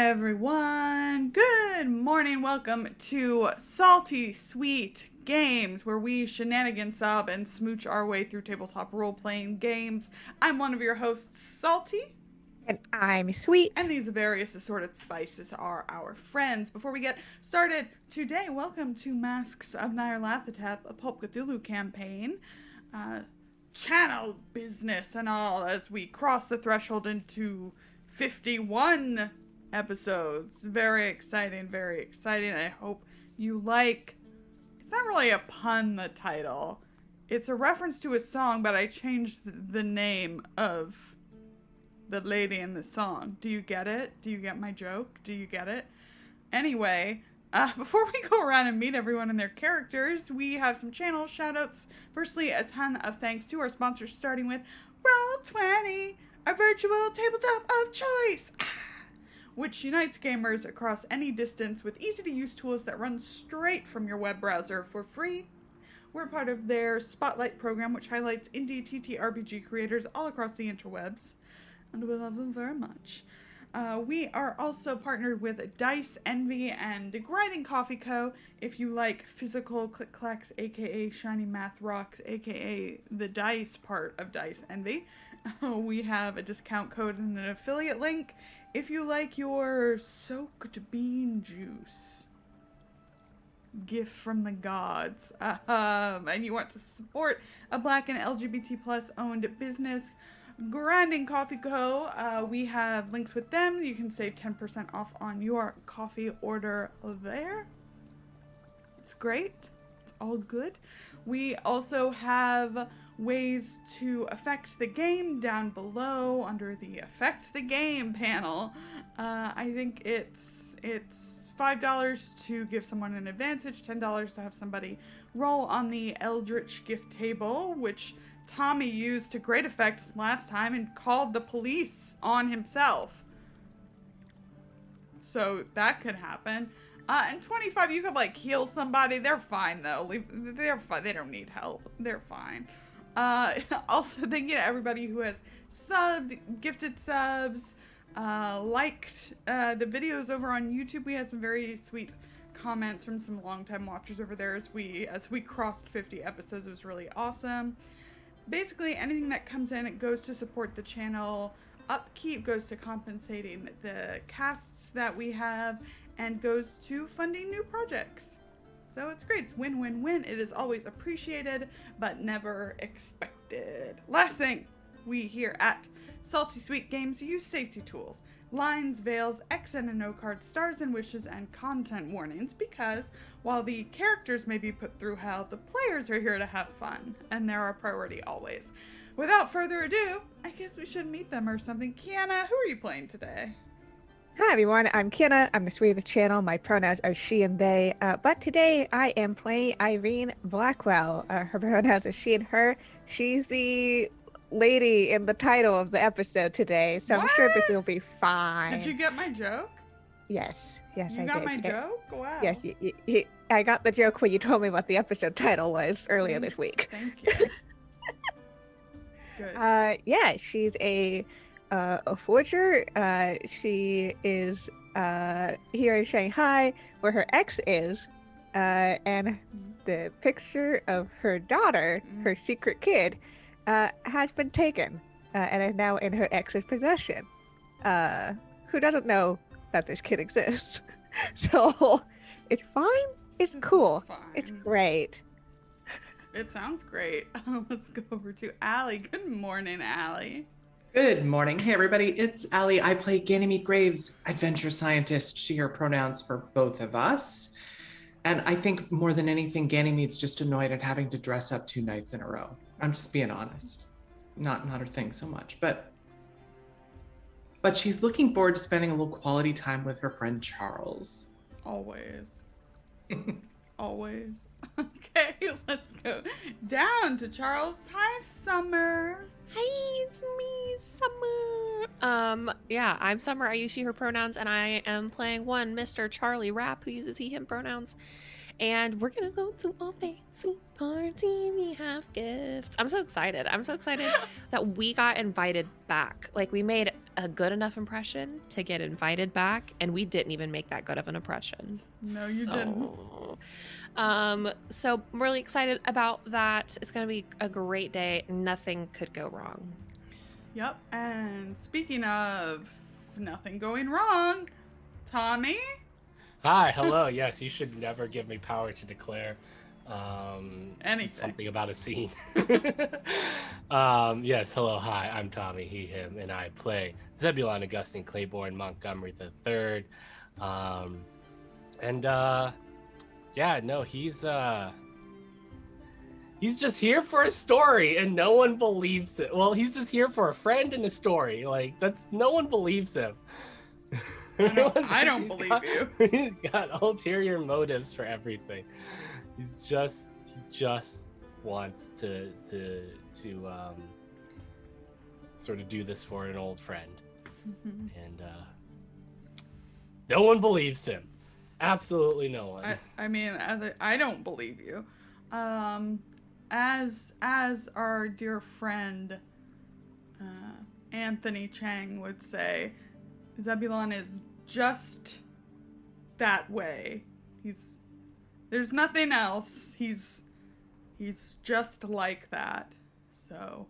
everyone. Good morning. Welcome to Salty Sweet Games, where we shenanigan sob and smooch our way through tabletop role-playing games. I'm one of your hosts, Salty. And I'm Sweet. And these various assorted spices are our friends. Before we get started today, welcome to Masks of Nyarlathotep, a Pulp Cthulhu campaign. Channel business and all as we cross the threshold into 51 episodes. Very exciting, very exciting. I hope you like. It's not really a pun, the title. It's a reference to a song, but I changed the name of the lady in the song. Do you get it? Do you get my joke? Do you get it? Anyway, before we go around and meet everyone and their characters, we have some channel shoutouts. Firstly, a ton of thanks to our sponsors, starting with Roll20, our virtual tabletop of choice, which unites gamers across any distance with easy-to-use tools that run straight from your web browser for free. We're part of their Spotlight program, which highlights indie TTRPG creators all across the interwebs, and we love them very much. We are also partnered with Dice Envy and Grinding Coffee Co. If you like physical click-clacks, aka shiny math rocks, aka the dice part of Dice Envy, we have a discount code and an affiliate link if you like your soaked bean juice. Gift from the gods. And you want to support a Black and LGBT plus owned business, Grinding Coffee Co. We have links with them. You can save 10% off on your coffee order there. It's great. It's all good. We also have ways to affect the game down below under the Affect the Game panel. I think it's $5 to give someone an advantage, $10 to have somebody roll on the Eldritch gift table, which Tommy used to great effect last time and called the police on himself. So that could happen. And 25, you could heal somebody. They're fine though. They're fine. They don't need help. They're fine. Also, thank you to everybody who has subbed, gifted subs, liked the videos over on YouTube. We had some very sweet comments from some longtime watchers over there as we crossed 50 episodes. It was really awesome. Basically, anything that comes in, it goes to support the channel upkeep, goes to compensating the casts that we have, and goes to funding new projects. So it's great. It's win-win-win. It is always appreciated, but never expected. Last thing, we here at Salty Sweet Games use safety tools. Lines, veils, X and no cards, stars and wishes, and content warnings, because while the characters may be put through hell, the players are here to have fun, and they're our priority always. Without further ado, I guess we should meet them or something. Kienna, who are you playing today? Hi everyone, I'm Kienna. I'm the Sweet of the channel. My pronouns are she and they. But today I am playing Irene Blackwell. Her pronouns are she and her. She's the lady in the title of the episode today, so I'm sure this will be fine. Did you get my joke? Yes, I did. You got my joke? Wow. Yes, I got the joke when you told me what the episode title was earlier this week. Thank you. Good. Yeah, she's a forger. She is here in Shanghai, where her ex is, and the picture of her daughter, her secret kid, has been taken and is now in her ex's possession. Who doesn't know that this kid exists? So it's fine. It's cool. Fine. It's great. It sounds great. Let's go over to Allie. Good morning, Allie. Good morning. Hey, everybody. It's Allie. I play Ganymede Graves, adventure scientist, she, her pronouns for both of us. And I think more than anything, Ganymede's just annoyed at having to dress up 2 nights in a row. I'm just being honest. Not her thing so much, but she's looking forward to spending a little quality time with her friend Charles. Always. Always. Okay, let's go down to Charles. Hi, Summer. Hi, it's me, Summer. Yeah, I'm Summer. I use she, her pronouns, and I am playing one Mr. Charlie Rapp, who uses he, him pronouns. and we're gonna go to a fancy party. We have gifts. I'm so excited. I'm so excited that we got invited back. Like, we made a good enough impression to get invited back, and we didn't even make that good of an impression. No, you didn't. So I'm really excited about that. It's gonna be a great day. Nothing could go wrong. Yep. And speaking of nothing going wrong, Tommy? Hi, hello. Yes, you should never give me power to declare Anything. something about a scene. Yes, hello, hi. I'm Tommy, he, him, and I play Zebulon Augustine Claiborne Montgomery III. Yeah, no, he's just here for a story, and no one believes it. Well, he's just here for a friend and a story. Like, that's no one believes him. I don't believe you. He's got ulterior motives for everything. He just wants to sort of do this for an old friend. And no one believes him. Absolutely no one. I mean, I don't believe you. As our dear friend Anthony Chang would say, Zebulon is just that way. There's nothing else. He's just like that. So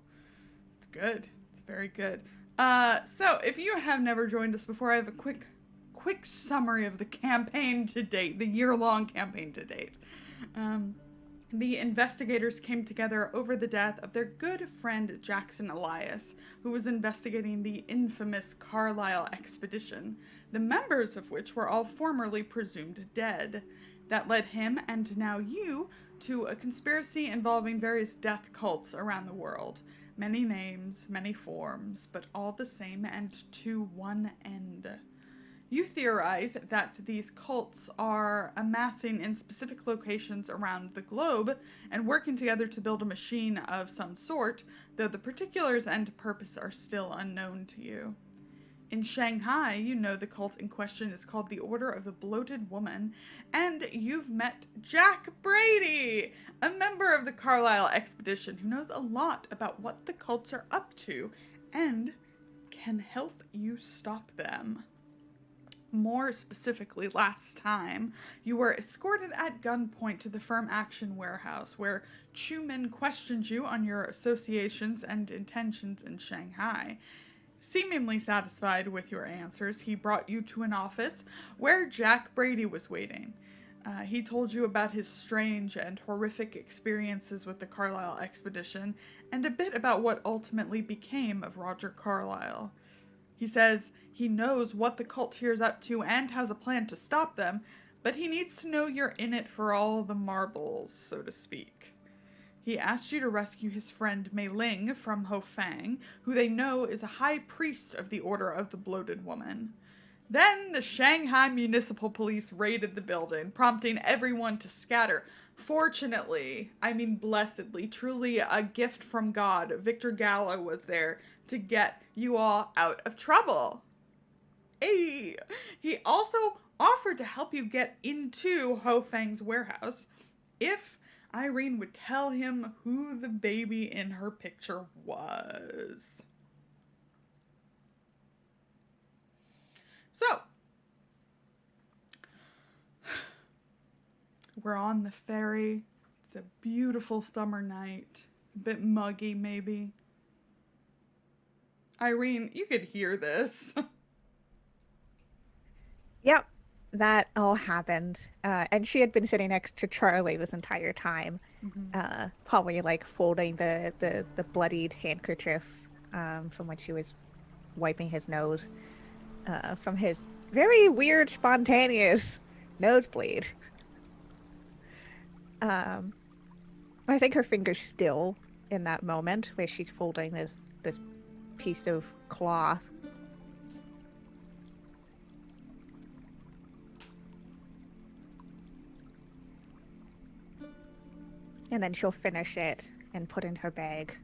it's good. It's very good. So if you have never joined us before, I have a quick summary of the campaign to date, the year-long campaign to date. The investigators came together over the death of their good friend Jackson Elias, who was investigating the infamous Carlisle expedition, the members of which were all formerly presumed dead. That led him, and now you, to a conspiracy involving various death cults around the world. Many names, many forms, but all the same and to one end. You theorize that these cults are amassing in specific locations around the globe and working together to build a machine of some sort, though the particulars and purpose are still unknown to you. In Shanghai, you know the cult in question is called the Order of the Bloated Woman, and you've met Jack Brady, a member of the Carlisle expedition who knows a lot about what the cults are up to and can help you stop them. More specifically, last time, you were escorted at gunpoint to the Firm Action Warehouse, where Chuman questioned you on your associations and intentions in Shanghai. Seemingly satisfied with your answers, he brought you to an office where Jack Brady was waiting. He told you about his strange and horrific experiences with the Carlisle expedition, and a bit about what ultimately became of Roger Carlisle. He says he knows what the cult here is up to and has a plan to stop them, but he needs to know you're in it for all the marbles, so to speak. He asked you to rescue his friend Mei Ling from Ho Fang, who they know is a high priest of the Order of the Bloated Woman. Then the Shanghai Municipal Police raided the building, prompting everyone to scatter. Fortunately, I mean blessedly, truly a gift from God, Victor Gallo was there to get you all out of trouble. Hey! He also offered to help you get into Ho Fang's warehouse if Irene would tell him who the baby in her picture was. So, we're on the ferry. It's a beautiful summer night. A bit muggy, maybe. Irene, you could hear this. Yep, that all happened. And she had been sitting next to Charlie this entire time, probably like folding the bloodied handkerchief from when she was wiping his nose from his very weird, spontaneous nosebleed. I think her finger's still in that moment where she's folding this piece of cloth. And then she'll finish it and put in her bag.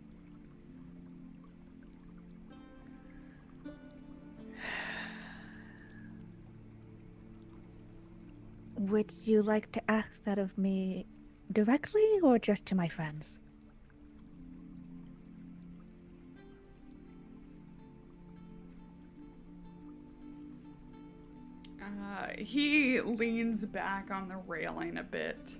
Would you like to ask that of me directly or just to my friends? He leans back on the railing a bit.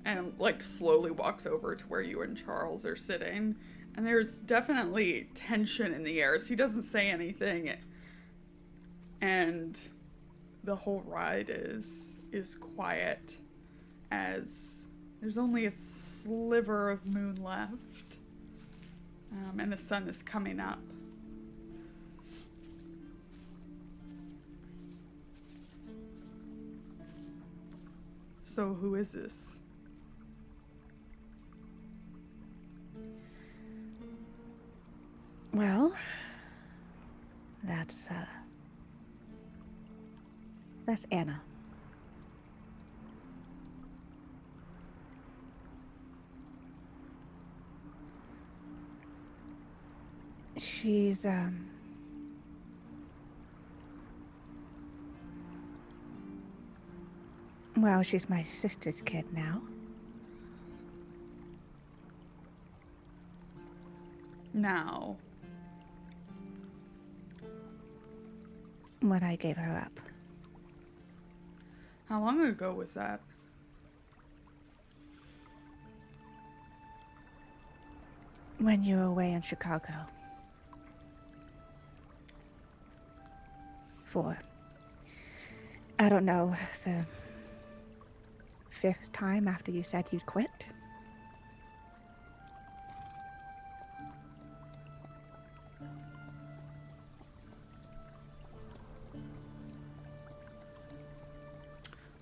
And, like, slowly walks over to where you and Charles are sitting. And there's definitely tension in the air, so he doesn't say anything. And the whole ride is quiet, as there's only a sliver of moon left. And the sun is coming up. So who is this? Well, that's Anna. She's, well, she's my sister's kid now. Now. When I gave her up. How long ago was that? When you were away in Chicago. For, I don't know, the 5th time after you said you'd quit.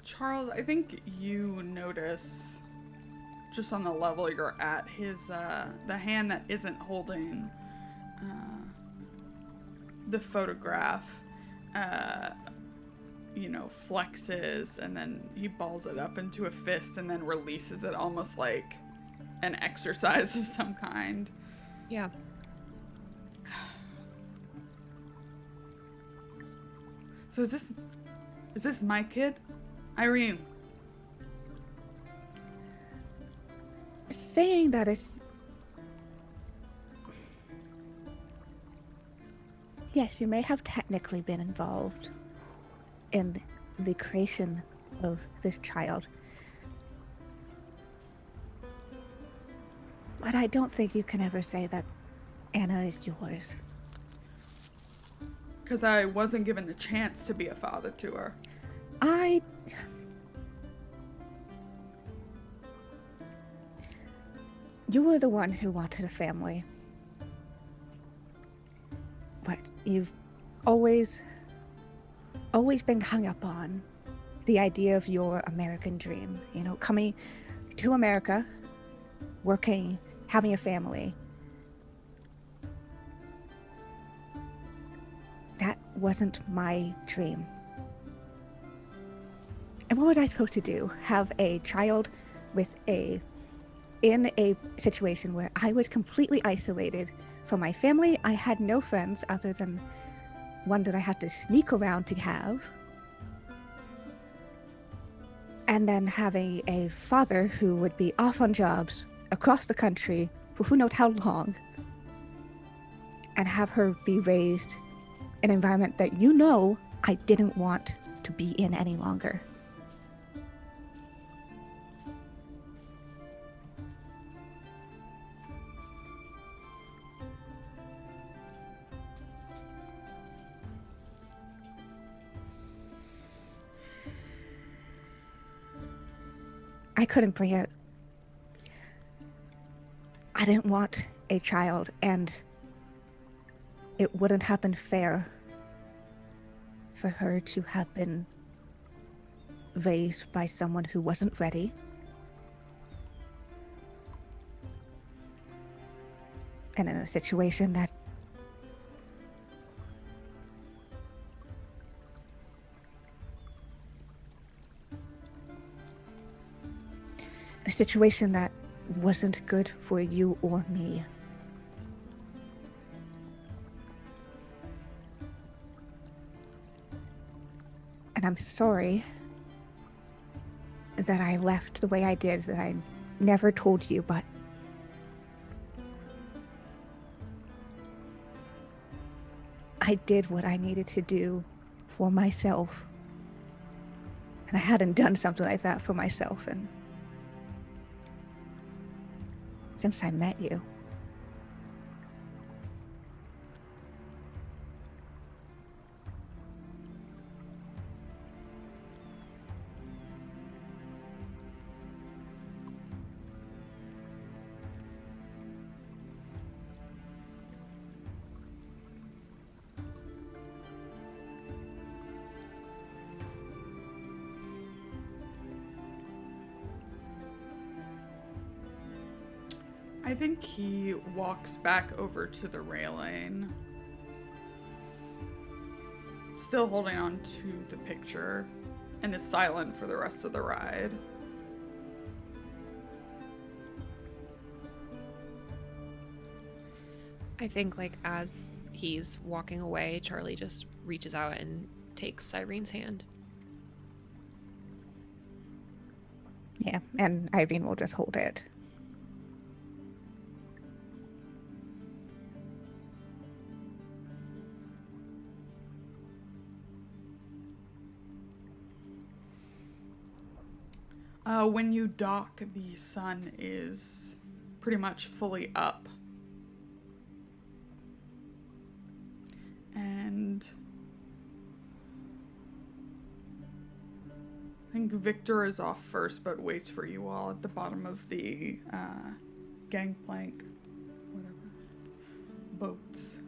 Charles, I think you notice, just on the level you're at, his, the hand that isn't holding, the photograph, you know, flexes, and then he balls it up into a fist and then releases it almost like an exercise of some kind. Yeah. So is this my kid? Irene. Saying that is... Yes, you may have technically been involved in the creation of this child. But I don't think you can ever say that Anna is yours. Because I wasn't given the chance to be a father to her. You were the one who wanted a family. But you've always been hung up on the idea of your American dream. You know, coming to America, working, having a family. That wasn't my dream. And what was I supposed to do? Have a child in a situation where I was completely isolated from my family. I had no friends other than one that I had to sneak around to have. And then having a father who would be off on jobs across the country for who knows how long. And have her be raised in an environment that you know I didn't want to be in any longer. I couldn't bring it. I didn't want a child, and it wouldn't have been fair for her to have been raised by someone who wasn't ready. And in a situation that wasn't good for you or me. And I'm sorry that I left the way I did, that I never told you, but I did what I needed to do for myself. And I hadn't done something like that for myself and since I met you. I think he walks back over to the railing, still holding on to the picture, and is silent for the rest of the ride. I think, like, as he's walking away, Charlie just reaches out and takes Irene's hand. Yeah, and Irene will just hold it. When you dock, the sun is pretty much fully up. And I think Victor is off first, but waits for you all at the bottom of the gangplank, whatever, boats.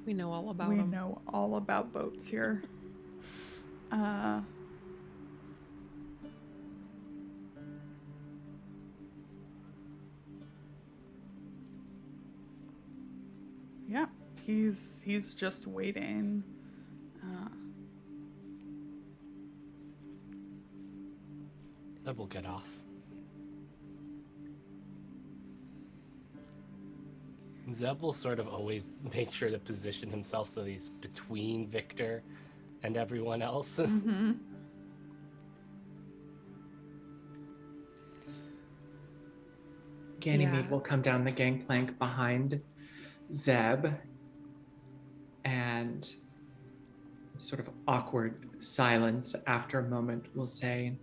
We know all about We them. know all about boats here. Yeah, he's just waiting. Zeb will get off. Zeb will sort of always make sure to position himself so he's between Victor and everyone else. Mm-hmm. Ganymede will come down the gangplank behind Zeb, and sort of awkward silence after a moment will say,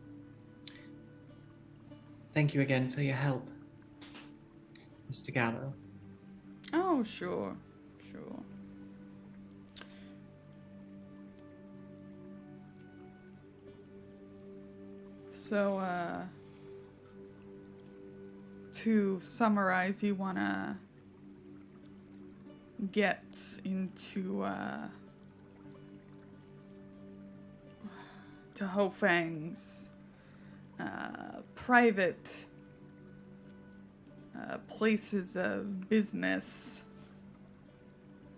"Thank you again for your help, Mr. Gallo." Oh, sure. So, to summarize, you want to get into, to Ho Fang's, private, places of business.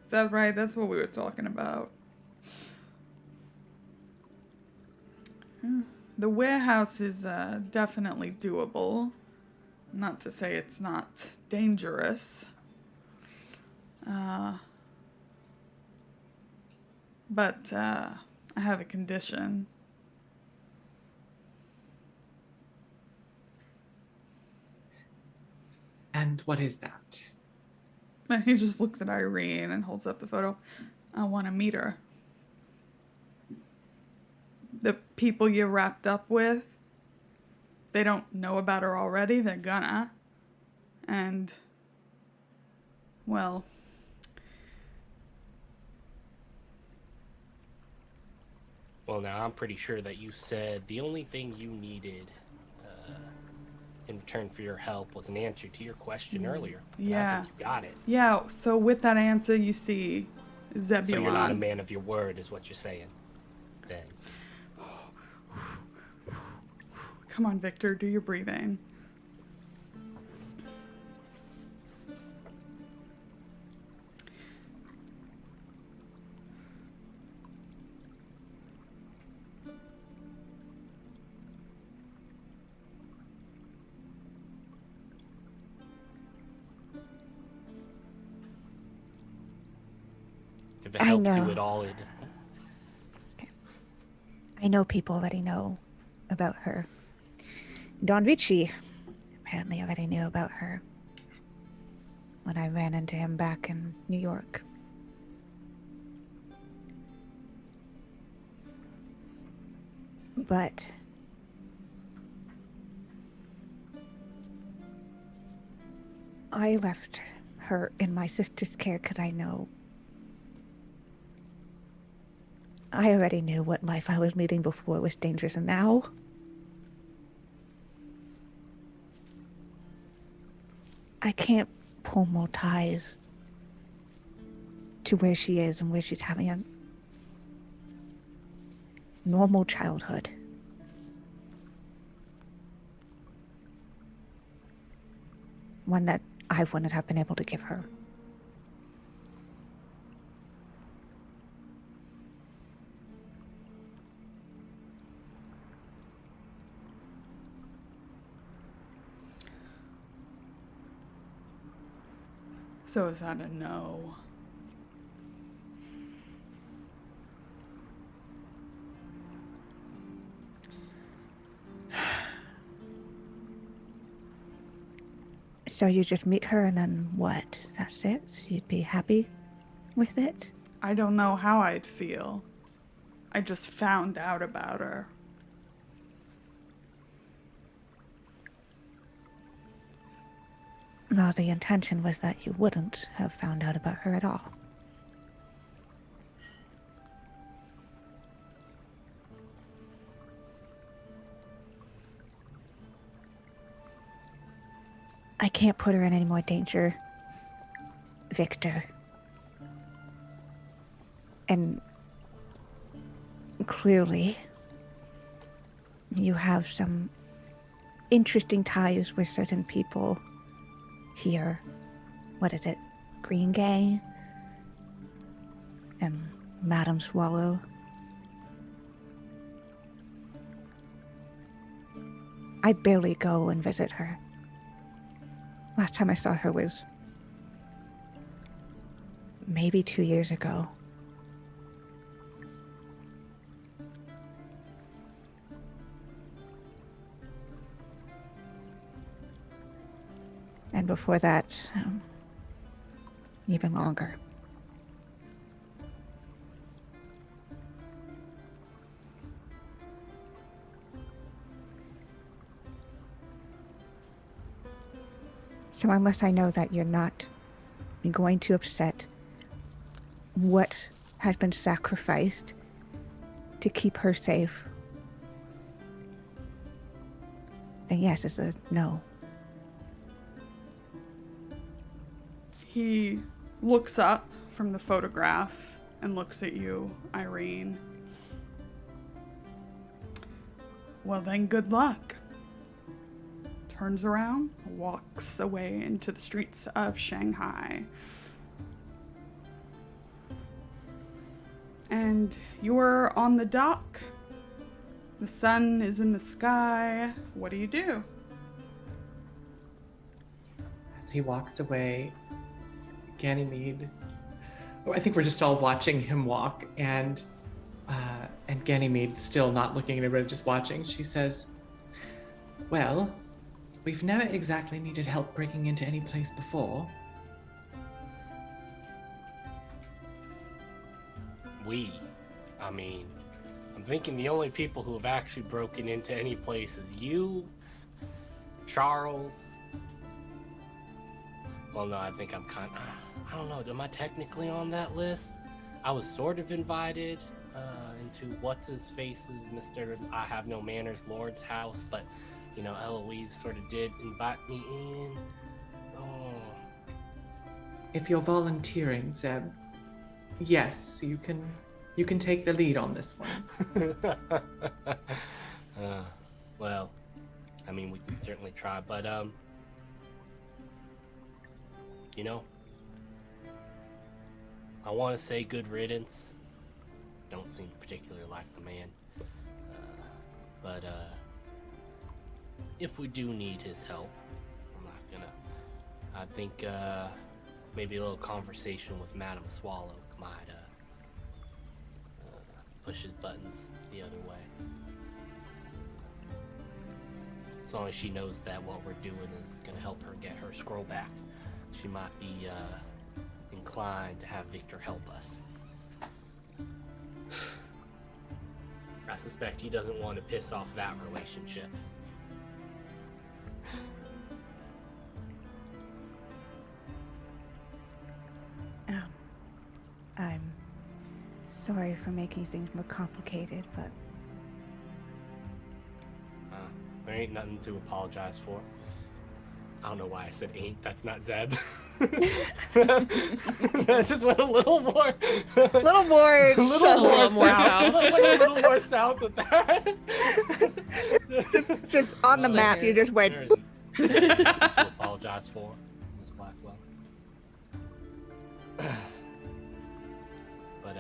Is that right? That's what we were talking about. The warehouse is definitely doable. Not to say it's not dangerous. But I have a condition. And what is that? And he just looks at Irene and holds up the photo. I want to meet her. The people you're wrapped up with, they don't know about her already. They're gonna. And, well, Well, now I'm pretty sure that you said the only thing you needed in return for your help was an answer to your question earlier. And I yeah. think you got it. Yeah, so with that answer, you see Zebulon. So you're not a man of your word, is what you're saying. Then. Come on, Victor, do your breathing. If it helps know. you at all, it... Okay. I know people already know about her. Don Ricci apparently already knew about her when I ran into him back in New York. But I left her in my sister's care because I already knew what life I was leading before was dangerous, and now I can't pull more ties to where she is and where she's having a normal childhood. One that I wouldn't have been able to give her. So is that a no? So you just meet her and then what? That's it? So you'd be happy with it? I don't know how I'd feel. I just found out about her. Well, the intention was that you wouldn't have found out about her at all. I can't put her in any more danger, Victor. And clearly, you have some interesting ties with certain people here. What is it? Green Gang? And Madame Swallow? I barely go and visit her. Last time I saw her was maybe 2 years ago. And before that, even longer. So unless I know that you're not going to upset what has been sacrificed to keep her safe, then yes, it's a no. He looks up from the photograph and looks at you, Irene. Well then, good luck. Turns around, walks away into the streets of Shanghai. And you're on the dock. The sun is in the sky. What do you do? As he walks away, Ganymede, I think we're just all watching him walk, and Ganymede, still not looking at everybody, just watching, she says, well, we've never exactly needed help breaking into any place before. I'm thinking the only people who have actually broken into any place is you, Charles. Well, no, I think I'm I don't know, am I technically on that list? I was sort of invited into what's-his-face's Mr. I Have No Manners Lord's house, but, you know, Eloise sort of did invite me in. Oh. If you're volunteering, Zeb, yes, you can take the lead on this one. Well, I mean, we can certainly try, but, you know, I want to say good riddance. Don't seem to particularly like the man. But if we do need his help, I'm not gonna. I think maybe a little conversation with Madame Swallow might pushes buttons the other way. As long as she knows that what we're doing is going to help her get her scroll back, she might be inclined to have Victor help us. I suspect he doesn't want to piss off that relationship. I'm sorry for making things more complicated, but There ain't nothing to apologize for. I don't know why I said ain't. That's not Zeb. That just went a little more. a little more south. Went a little more south with that. just on the map, you just went. There isn't nothing to apologize for, Miss Blackwell. But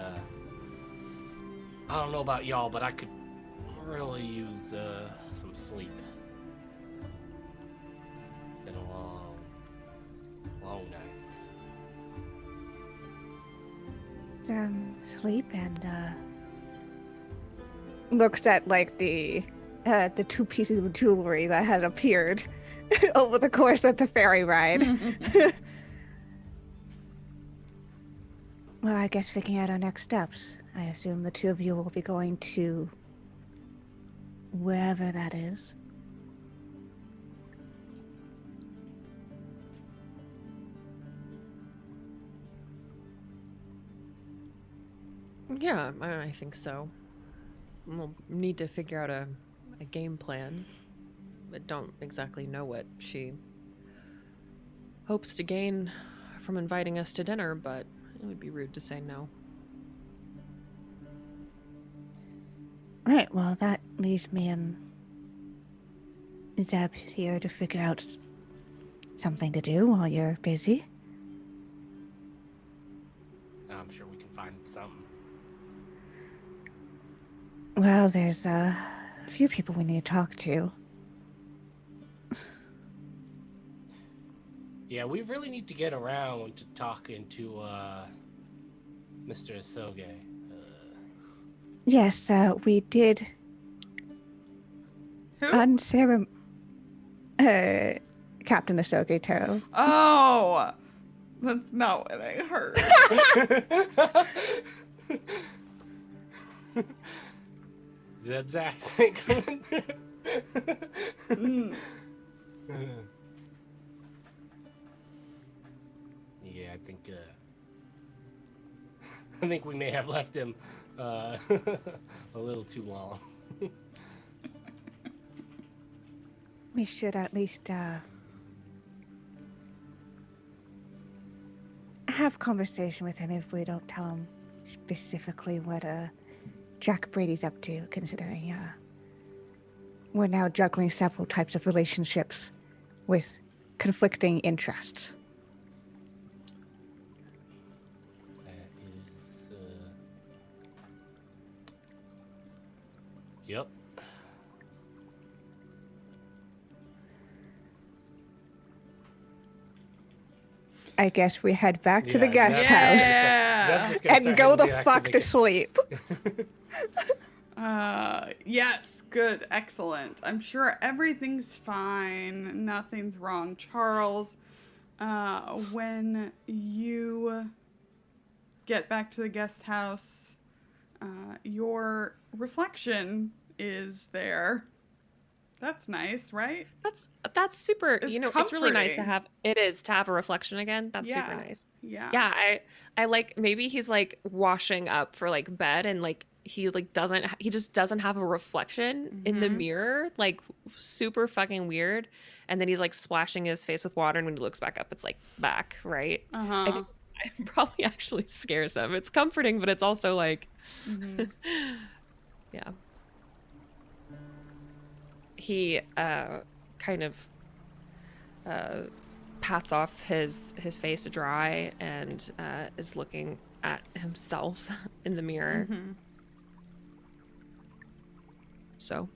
I don't know about y'all, but I could really use some sleep. It's been a long night. Sleep and looks at like the 2 pieces of jewelry that had appeared over the course of the ferry ride. Well, I guess figuring out our next steps. I assume the 2 of you will be going to wherever that is. Yeah, I think so. We'll need to figure out a game plan. I don't exactly know what she hopes to gain from inviting us to dinner, but it would be rude to say no. Right, well, that leaves me and Zeb here to figure out something to do while you're busy. I'm sure we can find something. Well, there's a few people we need to talk to. Yeah, we really need to get around to talking to Mr. Asoge. Yes, we did. Who? Captain Asoge Taro. Oh, that's not what I heard. Zeb's accent coming through. Yeah, I think we may have left him a little too long. We should at least have conversation with him if we don't tell him specifically what Jack Brady's up to, considering we're now juggling several types of relationships with conflicting interests. That is, yep. I guess we head back to the guest Yeah. house and go the fuck to sleep. Yes, good, excellent. I'm sure everything's fine. Nothing's wrong. Charles, when you get back to the guest house, your reflection is there. That's nice, right? That's super. It's It's really nice to comforting. have. It is to have a reflection again. That's super nice. Yeah. Yeah, I like, maybe he's like washing up for like bed and like he just doesn't have a reflection in the mirror, like super fucking weird. And then he's like splashing his face with water, and when he looks back up, it's like back, right? Uh-huh. It probably actually scares him. It's comforting, but it's also like, yeah. He kind of pats off his face to dry and is looking at himself in the mirror. So.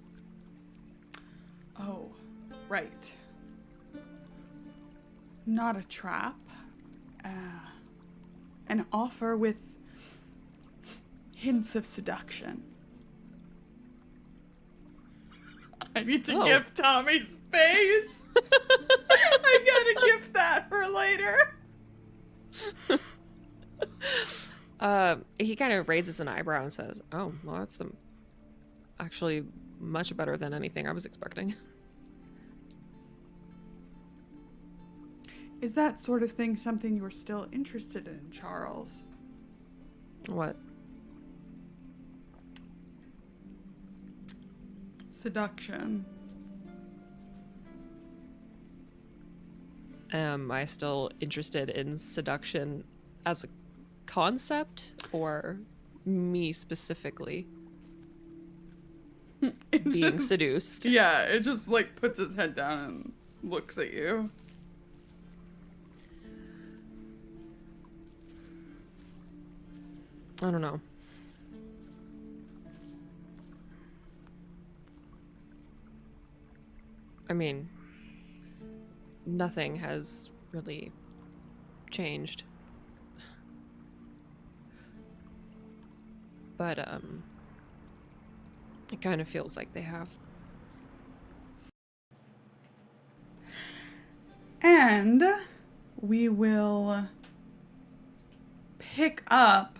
Oh, right. Not a trap. An offer with hints of seduction. I need to Oh. gift Tommy's face. I gotta gift that for later. He kind of raises an eyebrow and says, "Oh, well, that's actually much better than anything I was expecting." Is that sort of thing something you are still interested in, Charles? What? Seduction. Am I still interested in seduction as a concept, or me specifically It being just- seduced? Yeah, it just like puts his head down and looks at you. I don't know. I mean, nothing has really changed. But, it kind of feels like they have. And we will pick up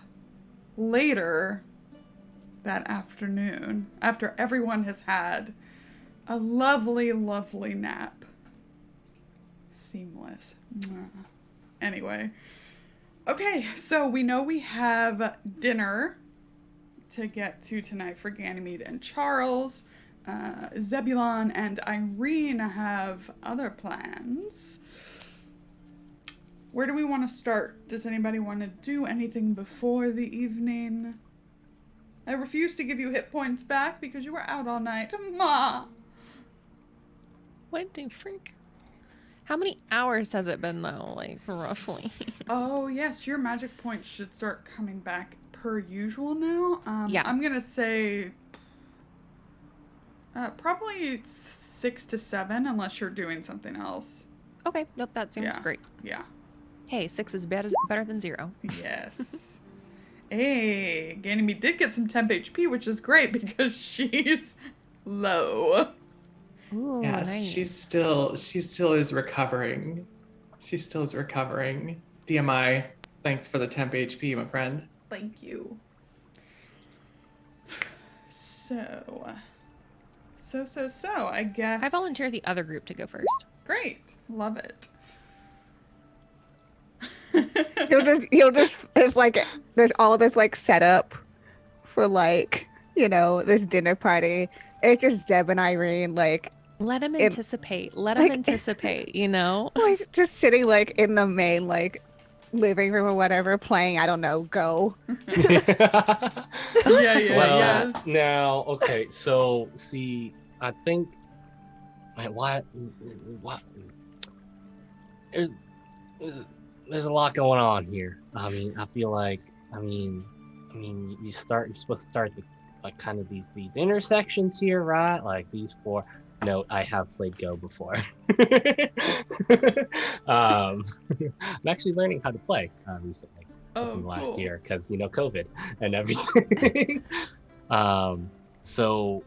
later that afternoon after everyone has had a lovely, lovely nap. Seamless. Mwah. Anyway. Okay, so we know we have dinner to get to tonight for Ganymede and Charles. Zebulon and Irene have other plans. Where do we want to start? Does anybody want to do anything before the evening? I refuse to give you hit points back because you were out all night. Ma! What the freak? How many hours has it been, though? Like, roughly? Oh, yes, your magic points should start coming back per usual now. Yeah. I'm going to say probably 6 to 7 unless you're doing something else. Okay, nope, that seems Yeah. great. Yeah. Hey, 6 is better than 0. Yes. Hey, Ganymede did get some temp HP, which is great because she's low. Ooh, Yes, nice. she still is recovering. She still is recovering. DMI, thanks for the temp HP, my friend. Thank you. So, I guess. I volunteer the other group to go first. Great. Love it. You'll just it's like there's all this like setup for like, you know, this dinner party. It's just Deb and Irene like Let him It- anticipate. Let him like- anticipate, you know? like just sitting like in the main like living room or whatever playing, I don't know, Go. Yeah. Well, now, okay, so see, I think, wait, what? There's a lot going on here. I mean, I feel like, you're supposed to start the, like kind of these intersections here, right? Like these 4. No, I have played Go before. I'm actually learning how to play recently. Oh, in the last cool. year because COVID and everything. So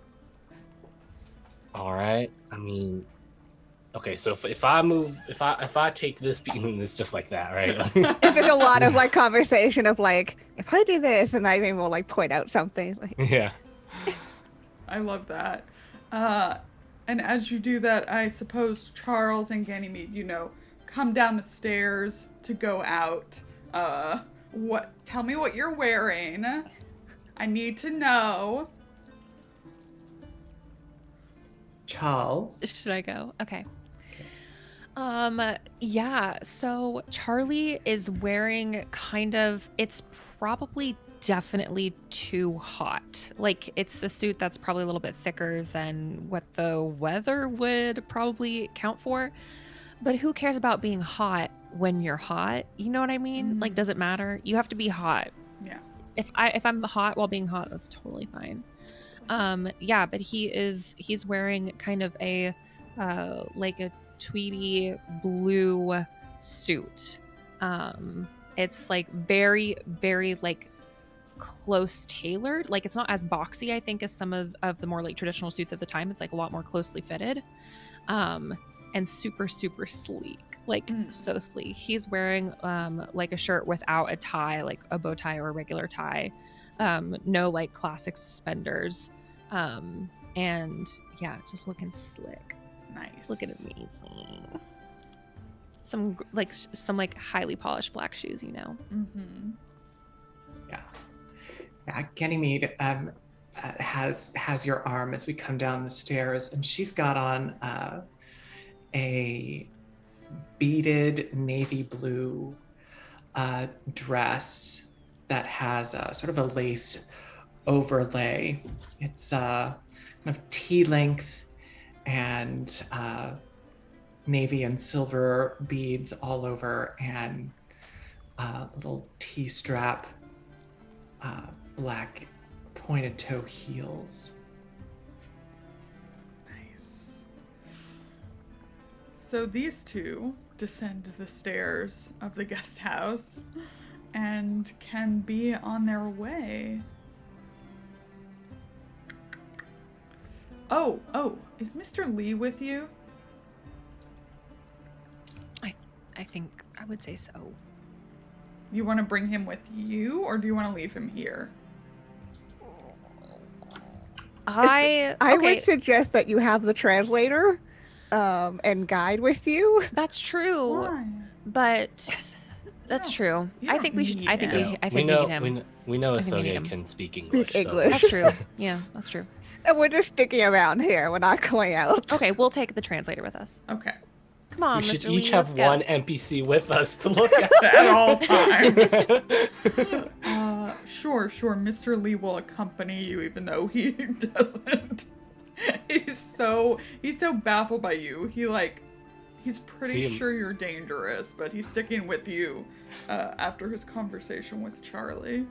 all right, okay, so if I take this it's just like that, right? It's just a lot of like conversation of like, if I do this, and Irene will like point out something. Like, Yeah. I love that. And as you do that, I suppose Charles and Ganymede, you know, come down the stairs to go out. Tell me what you're wearing. I need to know. Charles. Should I go? Okay. Yeah, so Charlie is wearing it's probably definitely too hot. Like, it's a suit that's probably a little bit thicker than what the weather would probably count for. But who cares about being hot when you're hot? You know what I mean? Like, does it matter? You have to be hot. Yeah. If I'm hot while being hot, that's totally fine. Yeah, but he's wearing kind of a like a tweedy blue suit. It's like very, very like close tailored. Like it's not as boxy, I think, as some of the more like traditional suits of the time. It's like a lot more closely fitted, and super sleek. Like so sleek. He's wearing like a shirt without a tie, like a bow tie or a regular tie. No like classic suspenders. And yeah, just looking slick. Nice. Looking amazing. Some highly polished black shoes, you know. Mm-hmm. Yeah, Ganymede has your arm as we come down the stairs, and she's got on a beaded navy blue dress that has sort of a lace overlay. It's kind of T-length and navy and silver beads all over, and little T-strap, black pointed toe heels. Nice. So these two descend the stairs of the guest house and can be on their way. Oh, is Mr. Lee with you? I think I would say so. You want to bring him with you, or do you want to leave him here? I would suggest that you have the translator and guide with you. That's true. Why? But that's true. You I don't think we should. need I think him. we need him. We know I think we need Asonia him. can speak English. Speak English. That's true. Yeah, that's true. And we're just sticking around here. We're not going out. Okay, we'll take the translator with us. Okay. Come on, We should Mr. Lee, each have let's go. one NPC with us to look at. At all times. Sure. Mr. Lee will accompany you, even though he doesn't. He's so baffled by you. He's pretty sure you're dangerous, but he's sticking with you after his conversation with Charlie.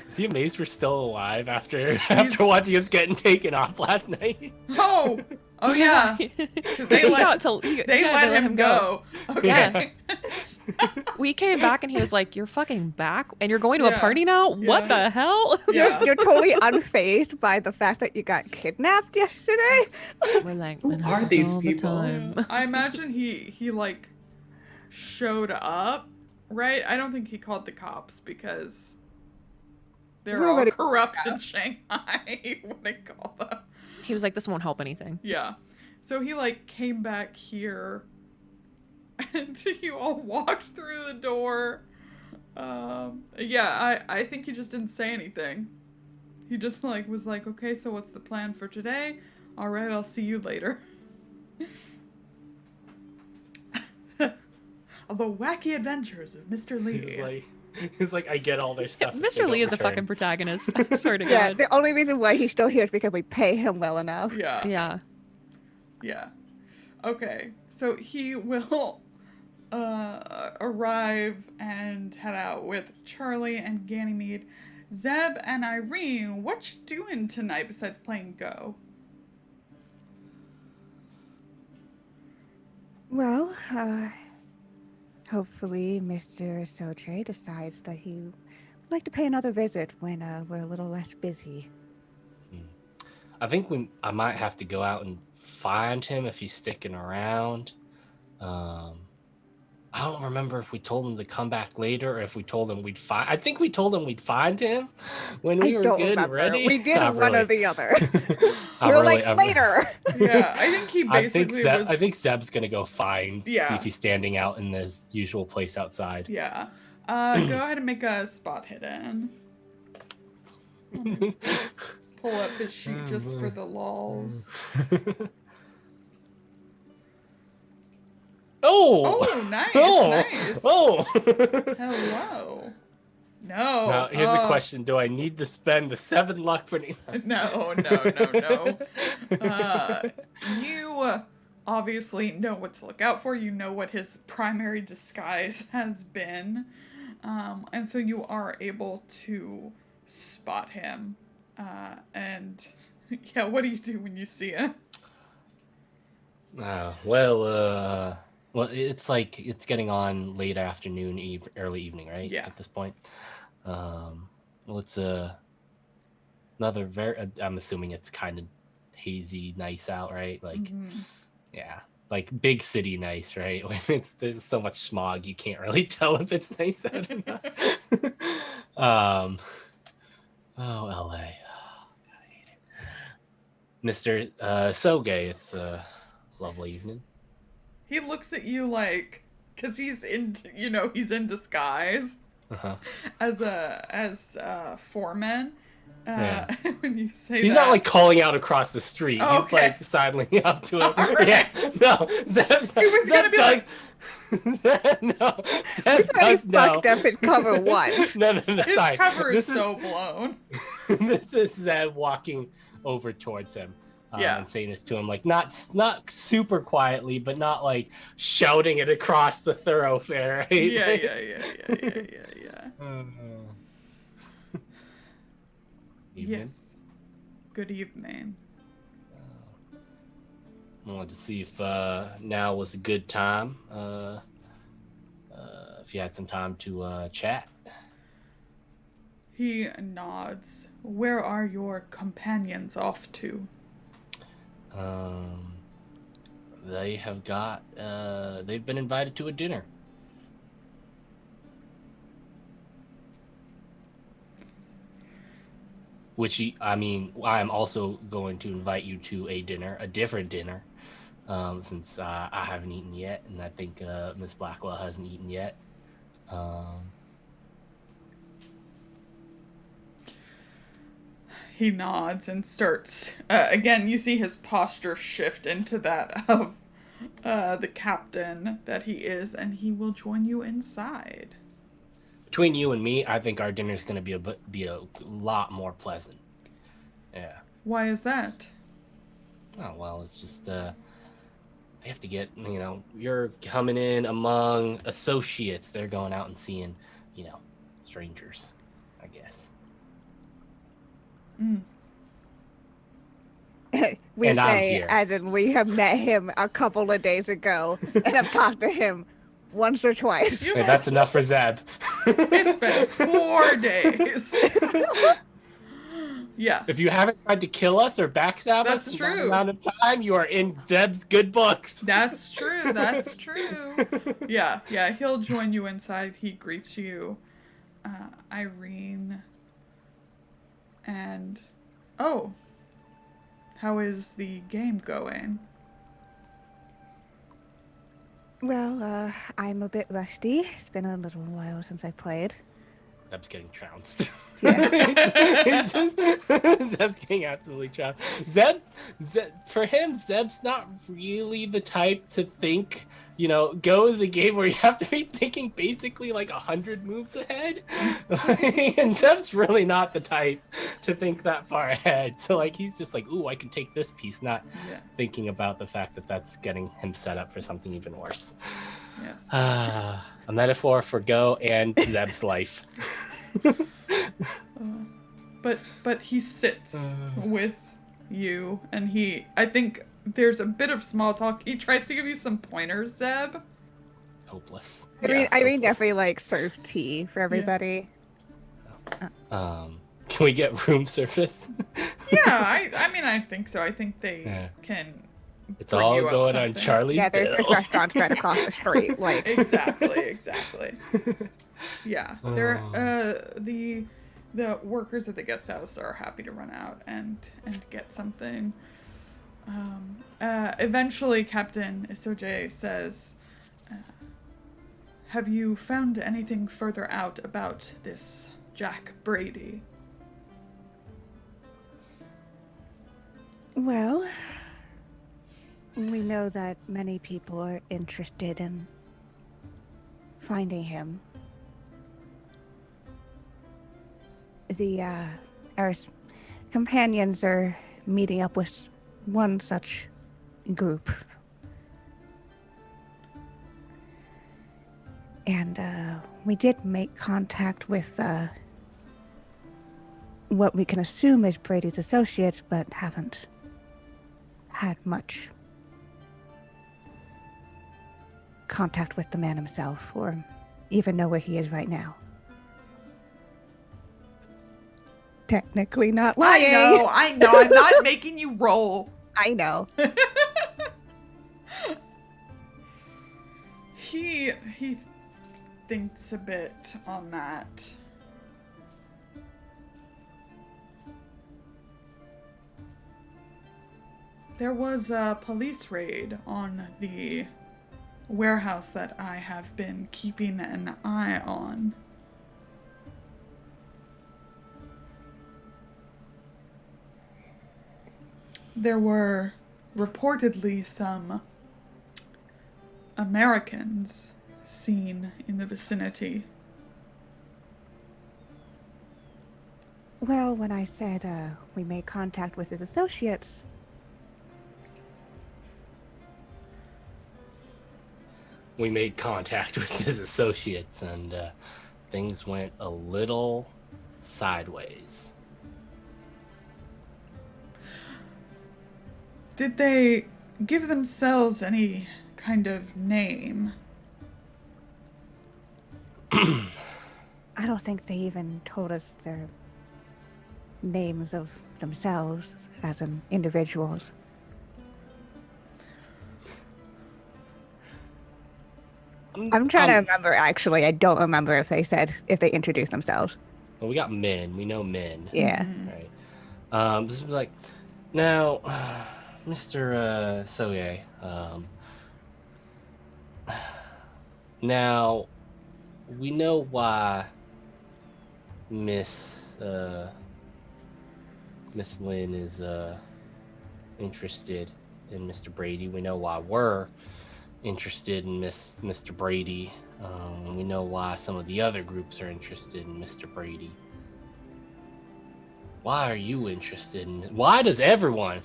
Is he amazed we're still alive after watching us getting taken off last night? Oh yeah. They let him go. Okay. Yeah. We came back and he was like, "You're fucking back, and you're going to a party now? Yeah. What the hell?" Yeah. You're totally unfazed by the fact that you got kidnapped yesterday. We're like, Who are these all the people? time. I imagine he like showed up, right? I don't think he called the cops because they're all Nobody- corrupt in Shanghai. What I call them. He was like, "This won't help anything." Yeah. So he like came back here and you all walked through the door. Yeah, I think he just didn't say anything. He just like was like, "Okay, so what's the plan for today? All right, I'll see you later." The wacky adventures of Mr. Lee. He's like, I get all their stuff. if they Mr. don't Lee is a return. fucking protagonist. I swear to Yeah, God. the only reason why he's still here is because we pay him well enough. Yeah. Yeah. Okay, so he will arrive and head out with Charlie and Ganymede. Zeb and Irene, what you doing tonight besides playing Go? Well, hopefully Mr. Soche decides that he would like to pay another visit when we're a little less busy. I think I might have to go out and find him if he's sticking around. I don't remember if we told him to come back later or if we told him we'd find. I think we told him we'd find him when we were don't good remember. and ready. We did Not one really. or the other. Not We were really, like, later. Yeah, I think he I think basically was... I think Zeb's gonna go find, see Yeah. if he's standing out in his usual place outside. Yeah. Go ahead and make a spot hidden. Pull up his sheet just for the lols. Oh! Oh, nice, Oh! nice. Oh! Hello. No. Now, here's a question. Do I need to spend the 7 luck for anything? No. You obviously know what to look out for. You know what his primary disguise has been. And so you are able to spot him. And yeah, what do you do when you see him? Well, it's like it's getting on late afternoon, early evening, right? Yeah. At this point, Well, it's another very. I'm assuming it's kind of hazy, nice out, right? Like, yeah, like big city nice, right? When there's so much smog, you can't really tell if it's nice out or not. Oh, LA. Oh, God, I hate it. Mr. Soge, it's a lovely evening. He looks at you like, because he's he's in disguise Uh-huh. as foreman. Yeah. When you say He's that, not like calling out across the street. Oh, He's okay. like sidling up to him. All right. Yeah, no, He was gonna be like, no, We've Zeb already does know. fucked up his cover once. No, his sorry. cover is This so blown. This is Zeb walking over towards him. Yeah. And saying this to him, like not super quietly, but not like shouting it across the thoroughfare. Right? Yeah. Evening. Yes. Good evening. I wanted to see if now was a good time. If you had some time to chat. He nods. Where are your companions off to? They have got. They've been invited to a dinner. I'm also going to invite you to a dinner, a different dinner, since I haven't eaten yet, and I think Miss Blackwell hasn't eaten yet. He nods and starts. Again, you see his posture shift into that of the captain that he is, and he will join you inside. Between you and me, I think our dinner is going to be a lot more pleasant. Yeah. Why is that? Oh, well, it's just, they have to get, you're coming in among associates. They're going out and seeing, strangers, I guess. We And I'm say, here. as in we have met him a couple of days ago and have talked to him once or twice. Hey, that's enough for Zeb. It's been 4 days. Yeah. If you haven't tried to kill us or backstab That's us in true. that amount of time, you are in Zeb's good books. That's true. That's true. Yeah. He'll join you inside. He greets you, Irene. And, oh, how is the game going? Well, I'm a bit rusty. It's been a little while since I played. Zeb's getting trounced. Yeah. Zeb's getting absolutely trounced. Zeb, for him, Zeb's not really the type to think, Go is a game where you have to be thinking basically like 100 moves ahead. And Zeb's really not the type to think that far ahead. So, he's just like, ooh, I can take this piece, not thinking about the fact that that's getting him set up for something even worse. Yes. A metaphor for Go and Zeb's life. But he sits with you, and I think there's a bit of small talk. He tries to give you some pointers, Zeb. Hopeless. Irene definitely serves tea for everybody. Can we get room service? Yeah, I think so. I think they can. It's bring all you up going on something. Charlie's Yeah, there's bill. restaurants right across the street. Exactly. Yeah, they're the workers at the guest house are happy to run out and get something. Eventually, Captain Isoje says, "Have you found anything further out about this Jack Brady?" Well, we know that many people are interested in finding him. Our companions are meeting up with one such group. And we did make contact with what we can assume is Brady's associates, but haven't had much contact with the man himself, or even know where he is right now. technically not lying. I know. I'm not making you roll. I know. He thinks a bit on that. There was a police raid on the warehouse that I have been keeping an eye on. There were reportedly some Americans seen in the vicinity. Well, when I said we made contact with his associates, We made contact with his associates, and things went a little sideways. Did they give themselves any kind of name? I don't think they even told us their names of themselves as individuals. I'm trying to remember, actually. I don't remember if they introduced themselves. Well, we got men. We know men. Yeah. Right. This was like, now, Mr. Soye, now, we know why Miss Lynn is interested in Mr. Brady. We know why we're interested in Mr. Brady. We know why some of the other groups are interested in Mr. Brady. Why are you interested in? Why does everyone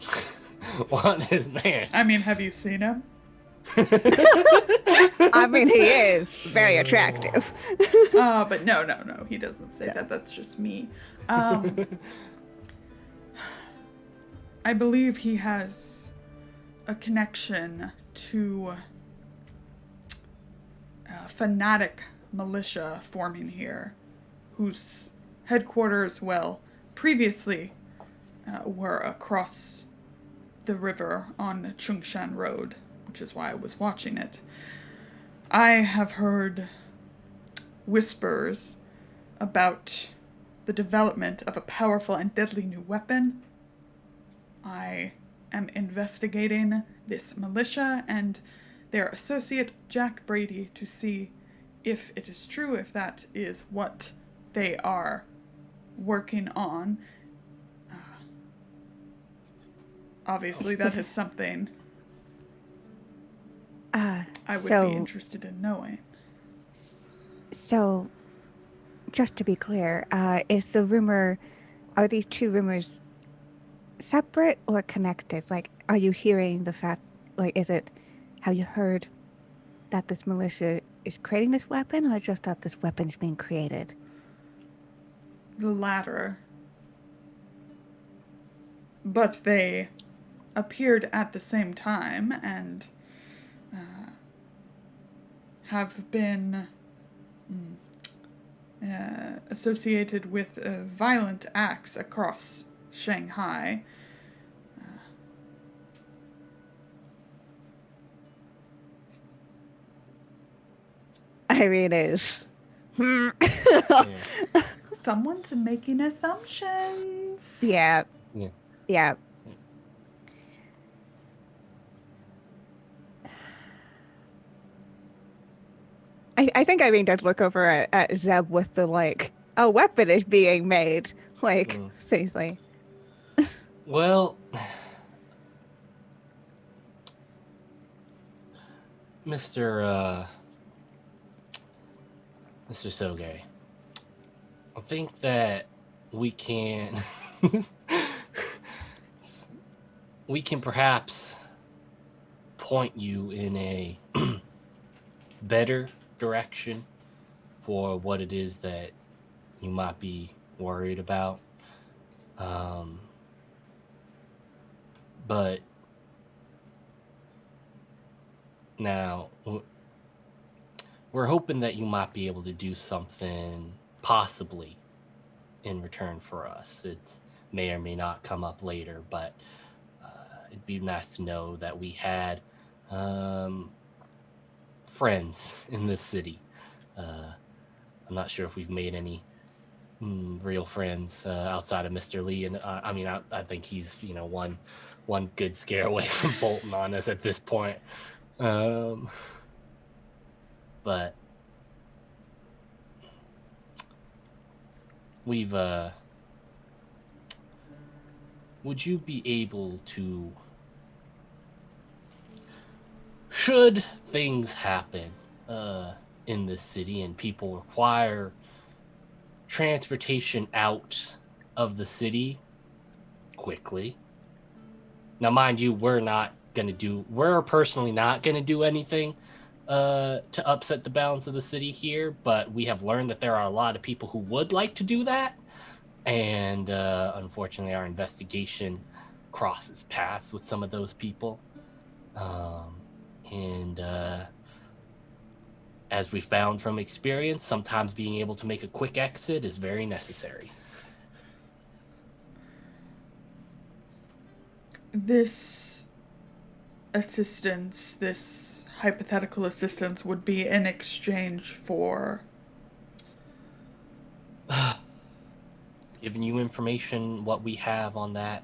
want this man? I mean, have you seen him? I mean, he is very attractive. But no, he doesn't say that. That's just me. I believe he has a connection to a fanatic militia forming here, whose headquarters, previously were across the river on Chungshan Road, which is why I was watching it. I have heard whispers about the development of a powerful and deadly new weapon. I am investigating this militia and their associate, Jack Brady, to see if it is true, if that is what they are working on. Obviously, that is something I would be interested in knowing. So, just to be clear, are these two rumors separate or connected? Like, are you hearing the fact, have you heard that this militia is creating this weapon, or just that this weapon is being created? The latter. But they appeared at the same time and have been associated with violent acts across Shanghai. Irene is. Someone's making assumptions. Yeah. I think Irene does look over at Zeb with the, a weapon is being made. Seriously. Well, Mr. Soge, I think that we can perhaps point you in a better direction for what it is that you might be worried about. But now we're hoping that you might be able to do something possibly in return for us. It may or may not come up later, but it'd be nice to know that we had friends in this city. I'm not sure if we've made any real friends outside of Mr. Lee, and I think he's one good scare away from bolting on us at this point. But we've would you be able to, should things happen in this city and people require transportation out of the city quickly? Now, mind you, we're personally not going to do anything to upset the balance of the city here, but we have learned that there are a lot of people who would like to do that. And unfortunately, our investigation crosses paths with some of those people. And as we found from experience, sometimes being able to make a quick exit is very necessary. This assistance, this hypothetical assistance, would be in exchange for... Giving you information, what we have on that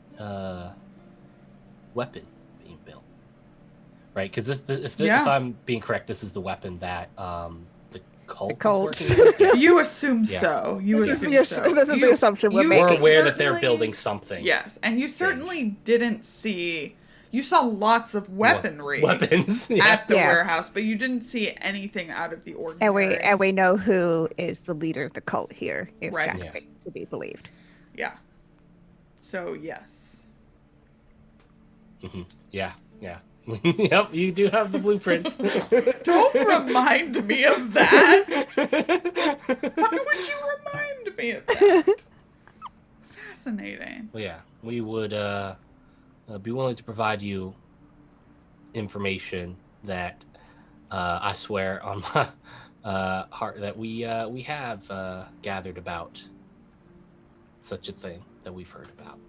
weapon being built. Right? Because if I'm being correct, this is the weapon that the cult is working with. Yeah. You assume so. You assume so. That's the assumption we're making. We're aware that they're building something. Yes, and you certainly didn't see... You saw lots of weaponry weapons at the warehouse, but you didn't see anything out of the ordinary. And we know who is the leader of the cult here, if Right. that's to be believed. Yeah. So, yes. Mm-hmm. Yeah. Yep, you do have the blueprints. Don't remind me of that. Why would you remind me of that? Fascinating. Well, yeah, we would be willing to provide you information that I swear on my heart that we have gathered about such a thing that we've heard about.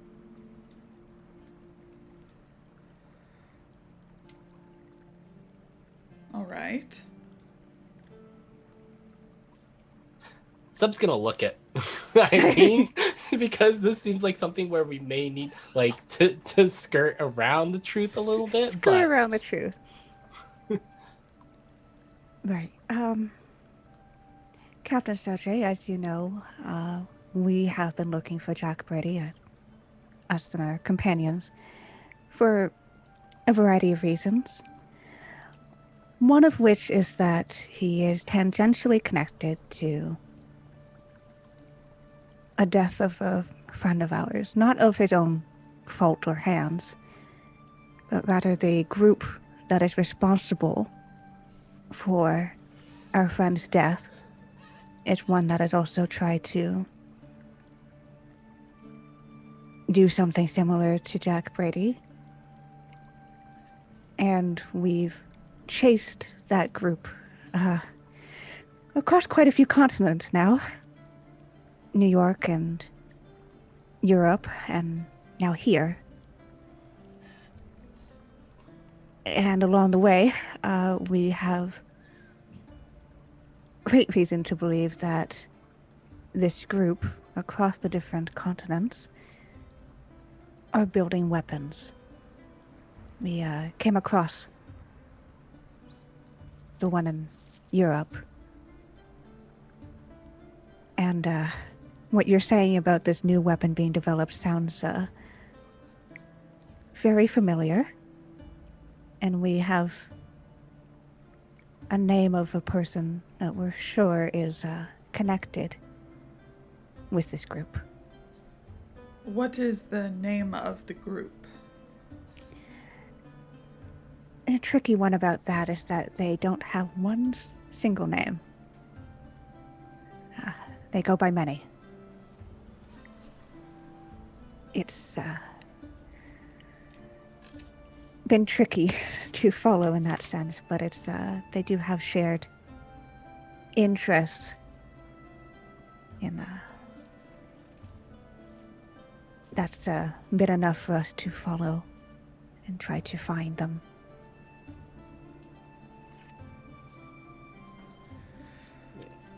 All right. Sub's gonna look at Irene because this seems like something where we may need to skirt around the truth a little bit. Skirt around the truth. Right. Captain Soche, as you know, we have been looking for Jack Brady, us and our companions, for a variety of reasons. One of which is that he is tangentially connected to a death of a friend of ours, not of his own fault or hands, but rather the group that is responsible for our friend's death is one that has also tried to do something similar to Jack Brady. And we've chased that group across quite a few continents now. New York and Europe, and now here. And along the way, we have great reason to believe that this group across the different continents are building weapons. We came across the one in Europe. And what you're saying about this new weapon being developed sounds very familiar. And we have a name of a person that we're sure is connected with this group. What is the name of the group? A tricky one about that is that they don't have one single name. They go by many. It's been tricky to follow in that sense, but it's they do have shared interests in that's been enough for us to follow and try to find them.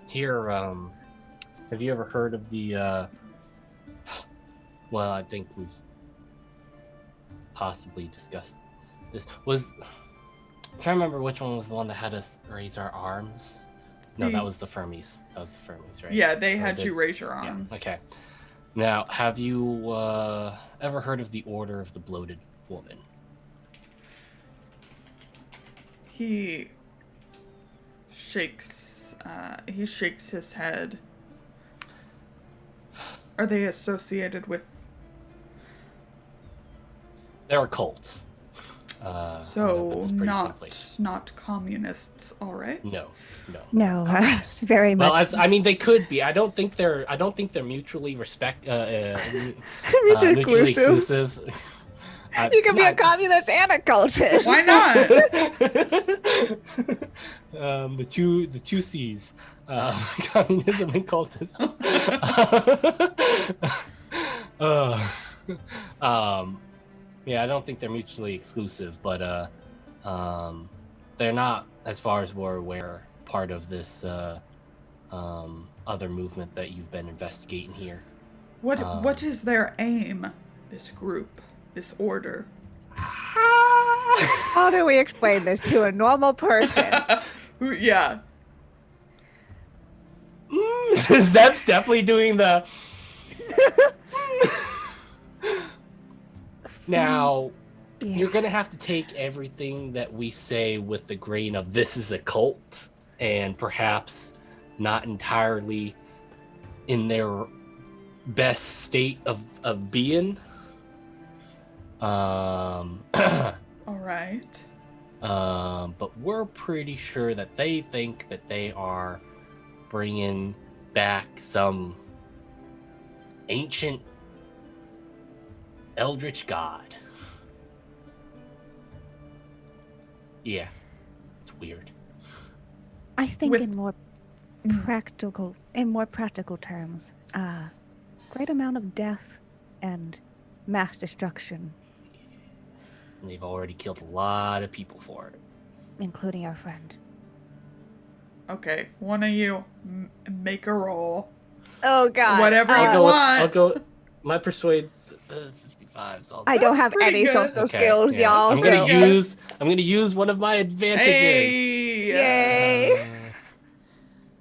Here, have you ever heard of the, well, I think we've possibly discussed this. I'm trying to remember which one was the one that had us raise our arms. No, that was the Fermies. That was the Fermies, right? Yeah, they had you raise your arms. Yeah, okay. Now, have you ever heard of the Order of the Bloated Woman? He shakes his head. Are they associated with... They're a cult. So not communists, all right? No. No, very much. Well, I mean, they could be. I don't think they're mutually Mutually exclusive. You can be a communist and a cultist. Why not? The two C's, communism and cultism. Yeah, I don't think they're mutually exclusive, but they're not, as far as we're aware, part of this other movement that you've been investigating here. What is their aim? This group, this order. How do we explain this to a normal person? Yeah. Zeb's definitely doing the... Now, you're going to have to take everything that we say with the grain of this is a cult, and perhaps not entirely in their best state of being. All right. But we're pretty sure that they think that they are bringing back some ancient eldritch god. Yeah, it's weird. I think in more practical terms, great amount of death and mass destruction, And they've already killed a lot of people for it. including our friend. Okay, one of you make a roll. Oh God! Whatever you want. I'll go. My persuade's 55. So I don't have pretty any good. social skills, y'all. I'm gonna use one of my advantages. Hey! Yay!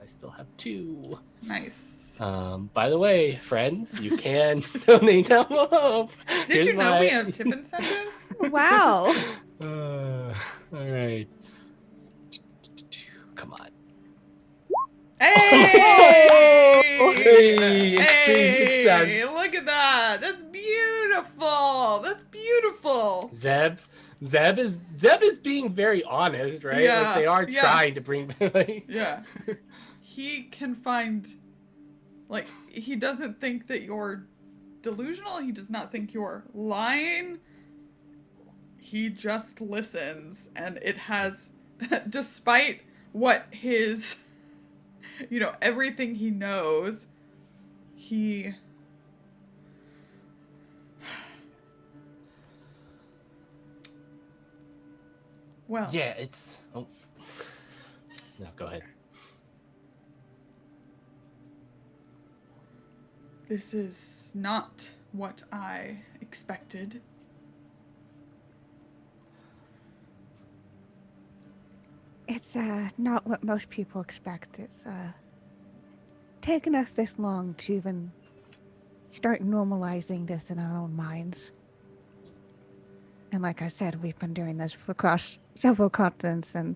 I still have 2. Nice. By the way, friends, you can donate to Hope. Did you know we have tip incentives? Wow. All right. Come on. Hey! Hey, extreme success. Look at that. That's beautiful. That's beautiful. Zeb is being very honest, right? Yeah, Like they are yeah. trying to bring like... Yeah. He can find, like, he doesn't think that you're delusional. He does not think you're lying. He just listens, and it has, despite what his, everything he knows, he... Well... Yeah, it's... Oh. No, go ahead. This is not what I expected. It's not what most people expect. It's taken us this long to even start normalizing this in our own minds. And like I said, we've been doing this across several continents and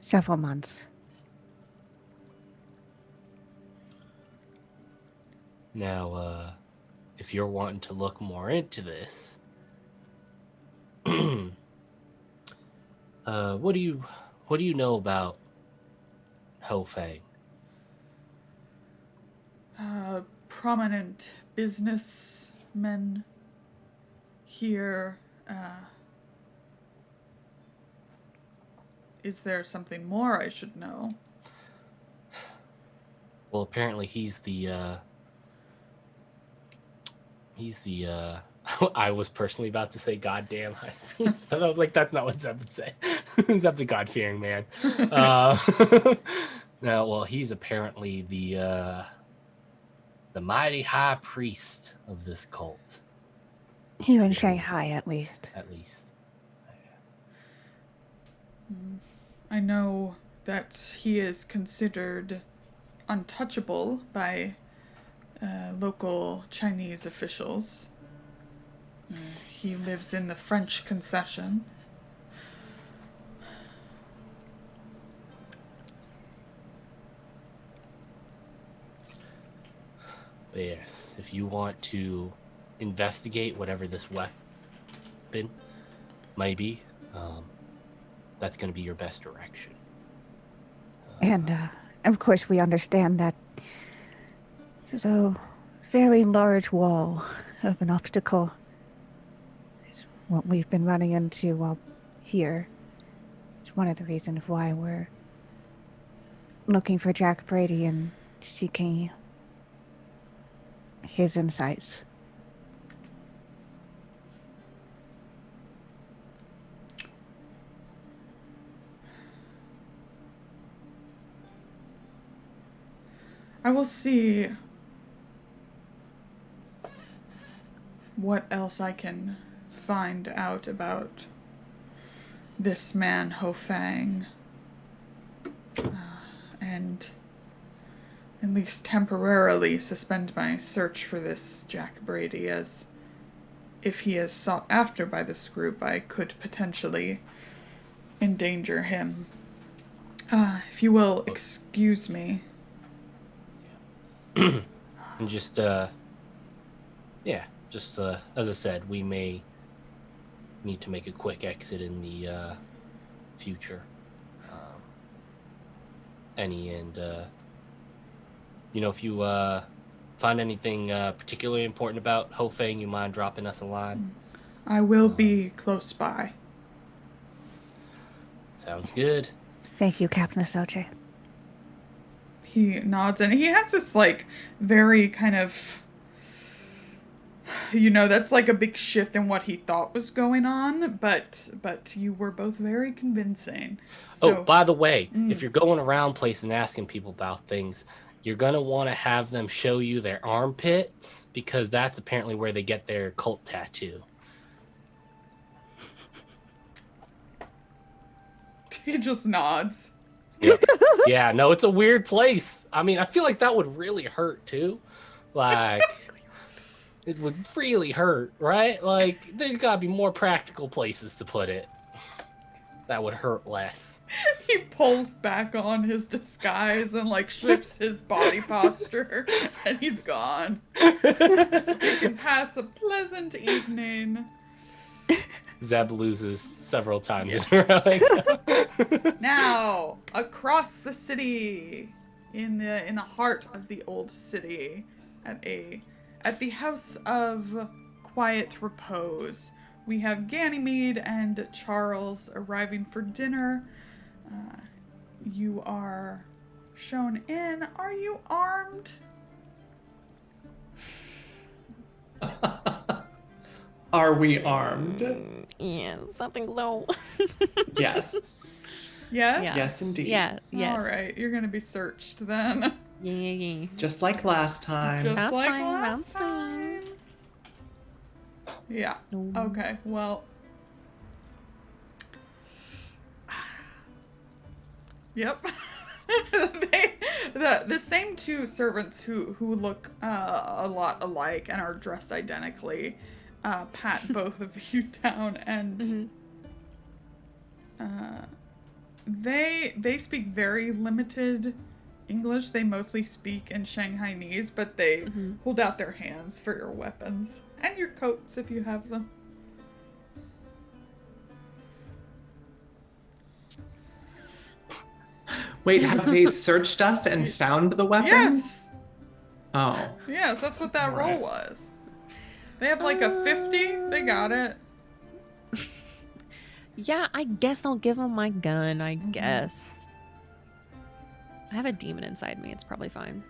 several months. Now, if you're wanting to look more into this, what do you know about Ho Fang? Prominent businessmen here. Is there something more I should know? Well, apparently he's the He's the I was personally about to say goddamn high priest, but I was like, that's not what Zeb would say. Zeb's a God-fearing man. No, well, he's apparently the mighty high priest of this cult. Here in Shanghai, at least. At least. I know that he is considered untouchable by local Chinese officials. He lives in the French concession. But yes, if you want to investigate whatever this weapon might be, that's going to be your best direction. And, of course, we understand that there's a very large wall of an obstacle. Is what we've been running into while here. It's one of the reasons why we're looking for Jack Brady and seeking his insights. I will see what else I can find out about this man, Ho Fang. And at least temporarily suspend my search for this Jack Brady, as if he is sought after by this group, I could potentially endanger him. If you will excuse me. And just, as I said, we may need to make a quick exit in the future. If you find anything particularly important about Ho Fang, you mind dropping us a line? I will be close by. Sounds good. Thank you, Captain Soche. He nods, and he has this, very kind of, that's like a big shift in what he thought was going on, but you were both very convincing. So, by the way, if you're going around places and asking people about things, you're going to want to have them show you their armpits, because that's apparently where they get their cult tattoo. He just nods. Yep. Yeah, no, it's a weird place. I mean, I feel like that would really hurt too. It would really hurt, right? There's got to be more practical places to put it that would hurt less. He pulls back on his disguise and shifts his body posture, and he's gone. You can pass a pleasant evening. Zeb loses several times in a row. Now, across the city, in the heart of the old city, at the House of Quiet Repose, we have Ganymede and Charles arriving for dinner. You are shown in. Are you armed? Are we armed? Yeah, something low. Yes. Yes? Yes, indeed. Yeah, yes. All right, you're going to be searched then. Yeah. Just like last time. Just That's like fine, last that's fine. time. Yeah. Okay, well. Yep. The same two servants who look a lot alike and are dressed identically pat both of you down, and they speak very limited English. They mostly speak in Shanghainese, but they hold out their hands for your weapons and your coats if you have them. Wait, have they searched us and found the weapons? Yes. Oh. Yes, that's what that roll Right. was. They have a 50. They got it. Yeah, I guess I'll give him my gun, I guess. I have a demon inside me. It's probably fine.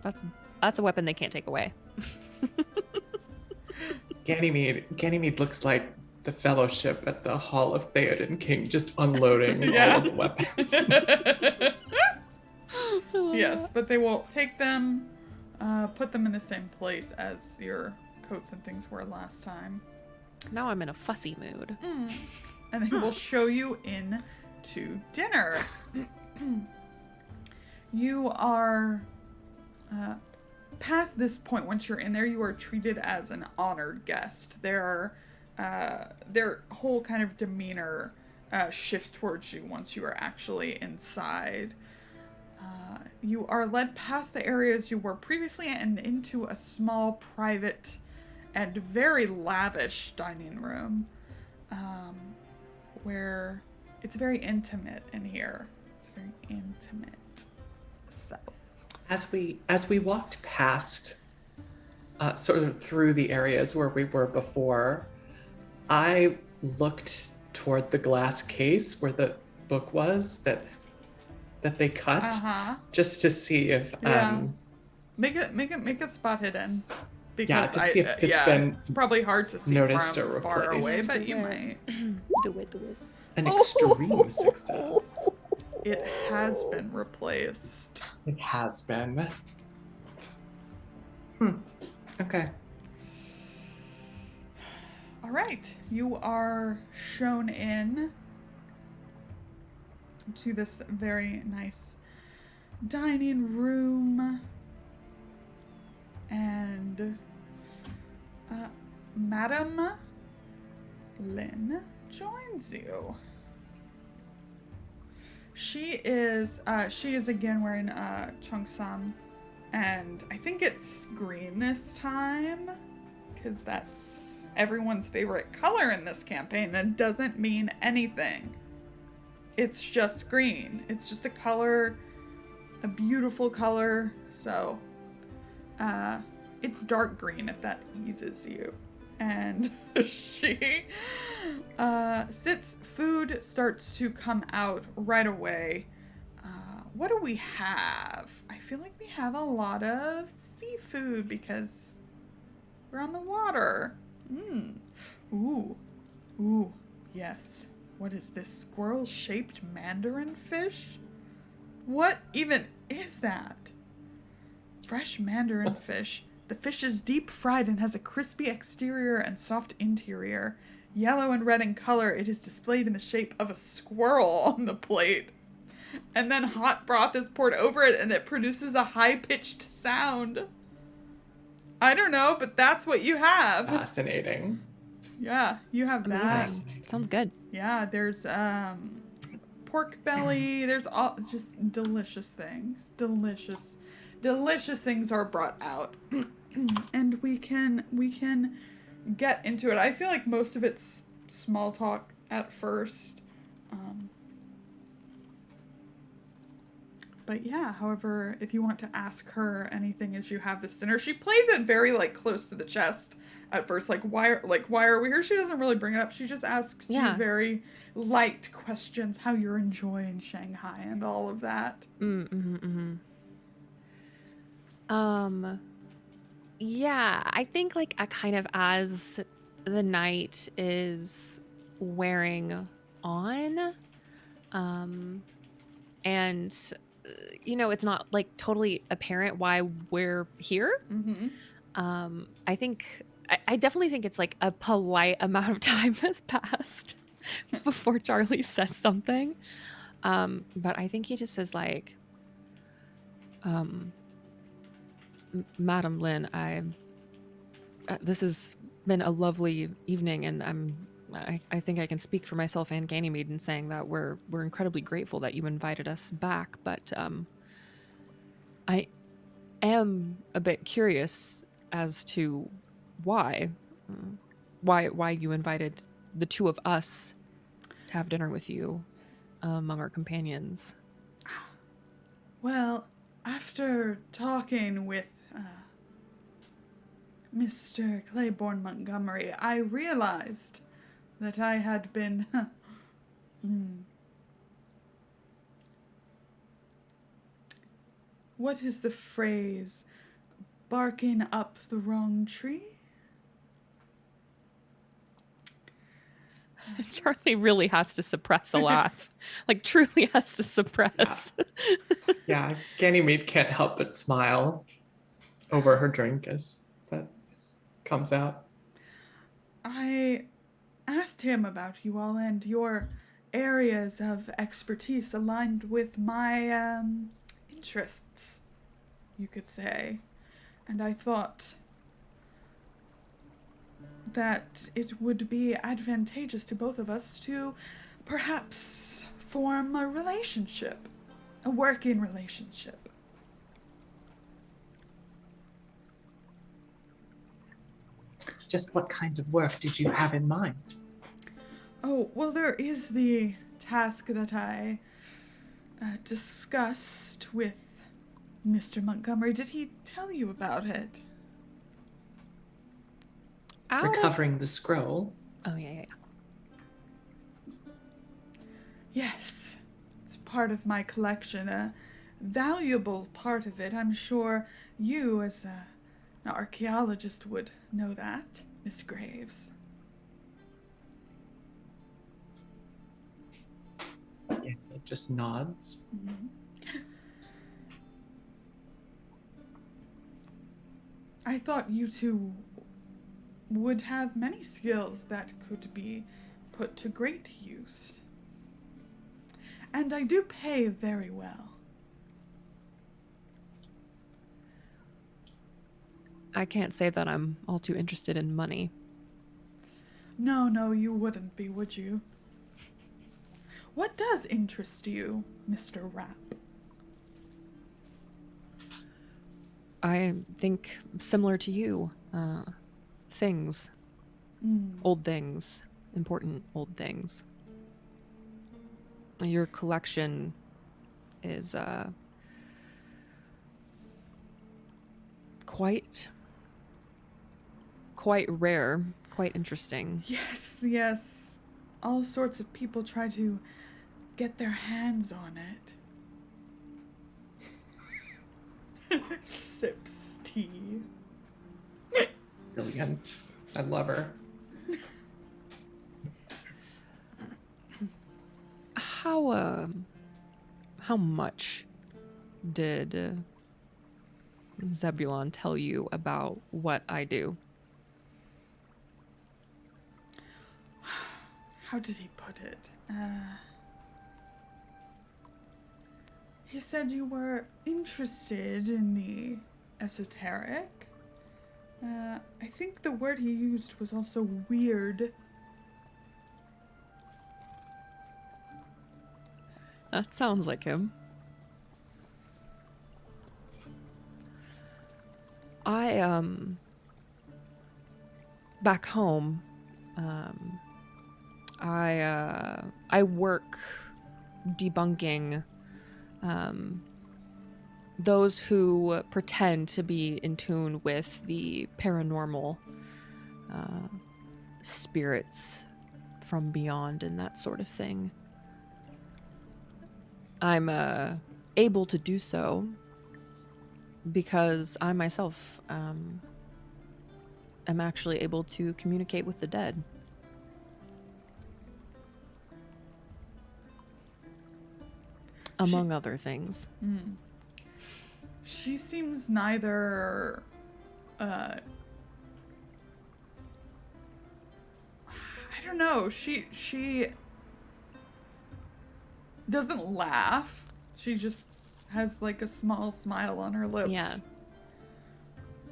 That's a weapon they can't take away. Ganymede looks like the Fellowship at the Hall of Theoden King, just unloading Yeah. all of the weapons. Yes, but they will take them, put them in the same place as your coats and things were last time. Now I'm in a fussy mood. And they will show you in to dinner. You are past this point. Once you're in there, you are treated as an honored guest. Their whole kind of demeanor shifts towards you once you are actually inside. You are led past the areas you were previously and into a small, private, and very lavish dining room, where it's very intimate in here. It's very intimate. So, As we walked past, sort of through the areas where we were before, I looked toward the glass case where the book was that they cut, just to see if make a spot hidden. To see if it's been it's probably hard to see noticed from or far replaced. away, but you might. Do it. an extreme success. It has been replaced. It has been. Okay. All right, you are shown in to this very nice dining room, and Madam Lynn joins you. She is again wearing cheongsam, and I think it's green this time, because that's everyone's favorite color in this campaign, and doesn't mean anything. It's just green. It's just a color, a beautiful color. So, it's dark green if that eases you. And she sits. Food starts to come out right away. What do we have? I feel like we have a lot of seafood because we're on the water. Ooh, yes. What is this? Squirrel-shaped mandarin fish? What even is that? Fresh mandarin fish. The fish is deep fried and has a crispy exterior and soft interior. Yellow and red in color, it is displayed in the shape of a squirrel on the plate. And then hot broth is poured over it and it produces a high-pitched sound. I don't know, but that's what you have. Fascinating. Yeah, you have that. Amazing. Sounds good. Yeah, there's pork belly. There's all just delicious things. Delicious things are brought out. And we can get into it. I feel like most of it's small talk at first. But yeah, however, if you want to ask her anything as you have this dinner, she plays it very like close to the chest at first. Like why are we here? She doesn't really bring it up. She just asks you very light questions, how you're enjoying Shanghai and all of that. Yeah, I think like a kind of as the night is wearing on, and it's not like totally apparent why we're here. I think I definitely think it's like a polite amount of time has passed before Charlie says something. But I think he just says like, Madam Lynn, this has been a lovely evening, and I think I can speak for myself and Ganymede in saying that we're incredibly grateful that you invited us back, but I am a bit curious as to why you invited the two of us to have dinner with you among our companions. Well, after talking with Mr. Claiborne Montgomery, I realized that I had been what is the phrase? Barking up the wrong tree? Charlie really has to suppress a laugh. Like, truly has to suppress. Yeah, Ganymede can't help but smile over her drink as that comes out. I asked him about you all, and your areas of expertise aligned with my interests, you could say. And I thought that it would be advantageous to both of us to perhaps form a relationship, a working relationship. Just what kind of work did you have in mind? Oh, well, there is the task that I discussed with Mr. Montgomery. Did he tell you about it? Recovering the scroll. Oh, yeah. Yes, it's part of my collection, a valuable part of it. I'm sure you, as an archaeologist, would know that, Miss Graves. Yeah, it just nods. Mm-hmm. I thought you two would have many skills that could be put to great use. And I do pay very well. I can't say that I'm all too interested in money. No, you wouldn't be, would you? What does interest you, Mr. Rapp? I think similar to you. Things. Old things. Important old things. Your collection is quite rare, quite interesting. Yes. All sorts of people try to get their hands on it. Sips tea. Brilliant. I love her. How much did Zebulon tell you about what I do? How did he put it? He said you were interested in the esoteric. I think the word he used was also weird. That sounds like him. Back home, I work debunking those who pretend to be in tune with the paranormal, spirits from beyond and that sort of thing. I'm able to do so because I myself am actually able to communicate with the dead. Among other things. She seems neither I don't know. She doesn't laugh. She just has like a small smile on her lips.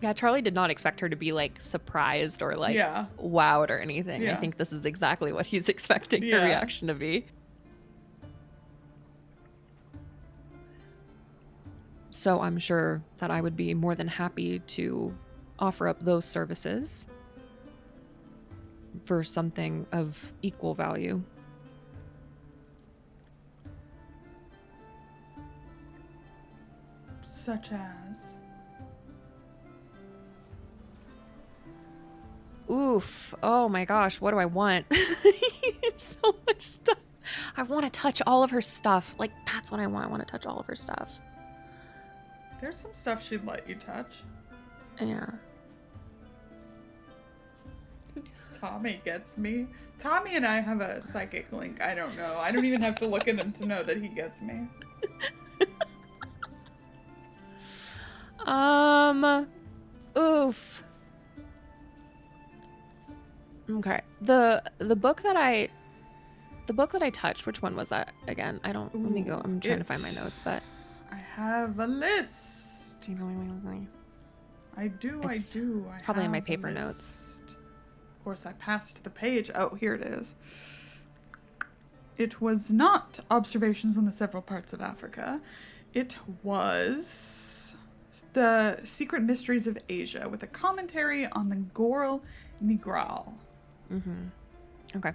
Yeah, Charlie did not expect her to be like surprised or like wowed or anything. I think this is exactly what he's expecting her reaction to be. So I'm sure that I would be more than happy to offer up those services for something of equal value. Such as? Oof. Oh my gosh, what do I want? So much stuff. I want to touch all of her stuff. Like, that's what I want. I want to touch all of her stuff. There's some stuff she'd let you touch. Yeah. Tommy gets me. Tommy and I have a psychic link. I don't know. I don't even have to look at him to know that he gets me. Oof. Okay. The book that I touched, which one was that again? Let me go. I'm trying to find my notes, but I have a list. I do. It's probably in my paper notes. Of course, I passed the page. Oh, here it is. It was not Observations on the Several Parts of Africa. It was The Secret Mysteries of Asia with a commentary on the Gorl Nigral. Mm-hmm. Okay.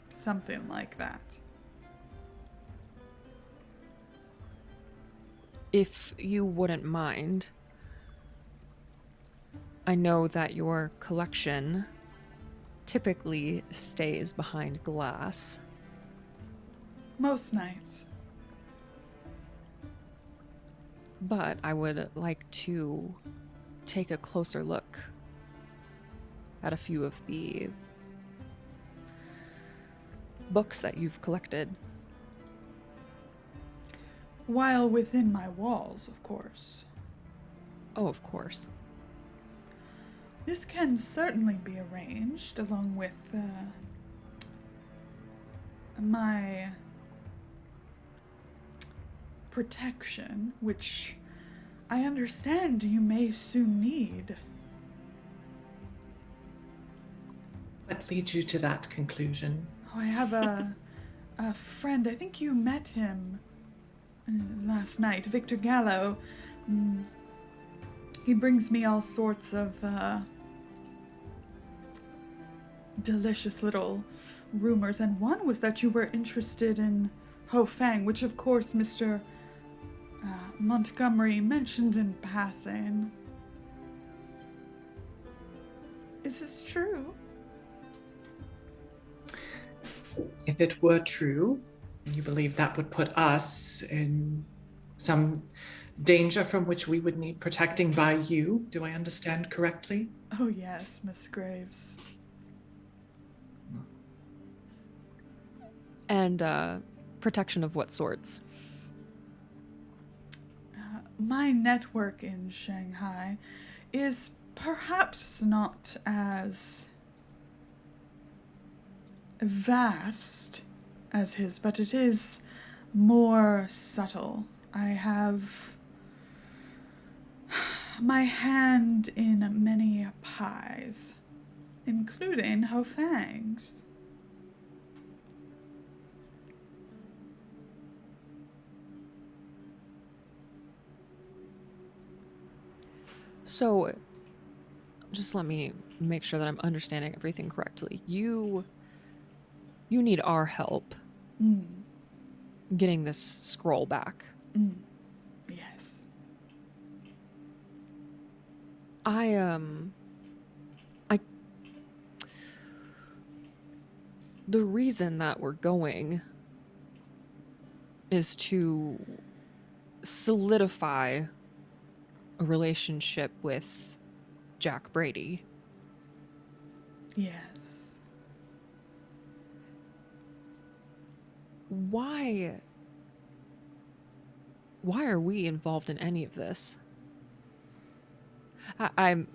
Something like that. If you wouldn't mind, I know that your collection typically stays behind glass. Most nights. But I would like to take a closer look at a few of the books that you've collected. While within my walls, of course. Oh, of course. This can certainly be arranged along with my protection, which I understand you may soon need. What leads you to that conclusion? Oh, I have a friend. I think you met him last night, Victor Gallo. He brings me all sorts of delicious little rumors, and one was that you were interested in Ho Fang, which of course Mr. Montgomery mentioned in passing. Is this true? If it were true, you believe that would put us in some danger from which we would need protecting by you. Do I understand correctly? Oh yes, Miss Graves. And protection of what sorts? My network in Shanghai is perhaps not as vast as his, but it is more subtle. I have my hand in many pies, including Ho Fang's. So, just let me make sure that I'm understanding everything correctly. You need our help getting this scroll back. Yes. The reason that we're going is to solidify a relationship with Jack Brady. Yes. Why are we involved in any of this? I'm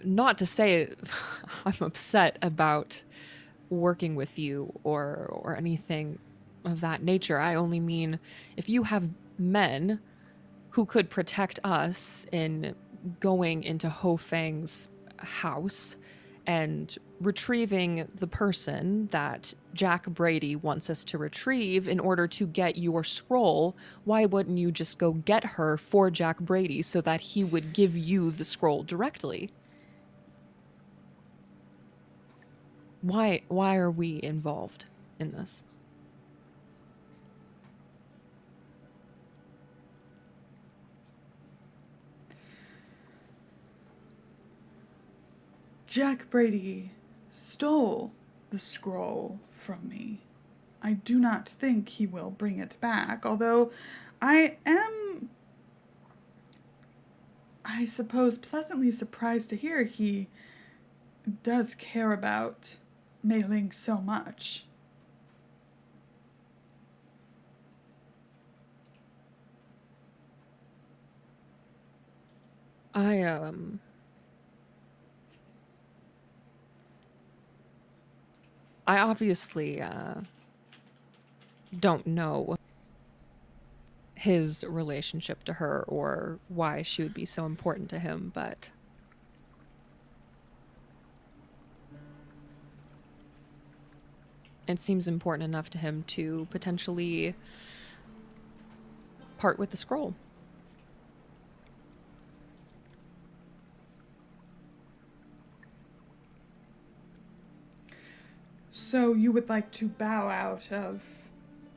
not to say I'm upset about working with you or anything of that nature. I only mean if you have men who could protect us in going into Ho Fang's house and retrieving the person that Jack Brady wants us to retrieve in order to get your scroll, why wouldn't you just go get her for Jack Brady so that he would give you the scroll directly? Why are we involved in this? Jack Brady stole the scroll from me. I do not think he will bring it back, although I am, I suppose, pleasantly surprised to hear he does care about Mei Ling so much. I obviously don't know his relationship to her or why she would be so important to him, but it seems important enough to him to potentially part with the scroll. So you would like to bow out of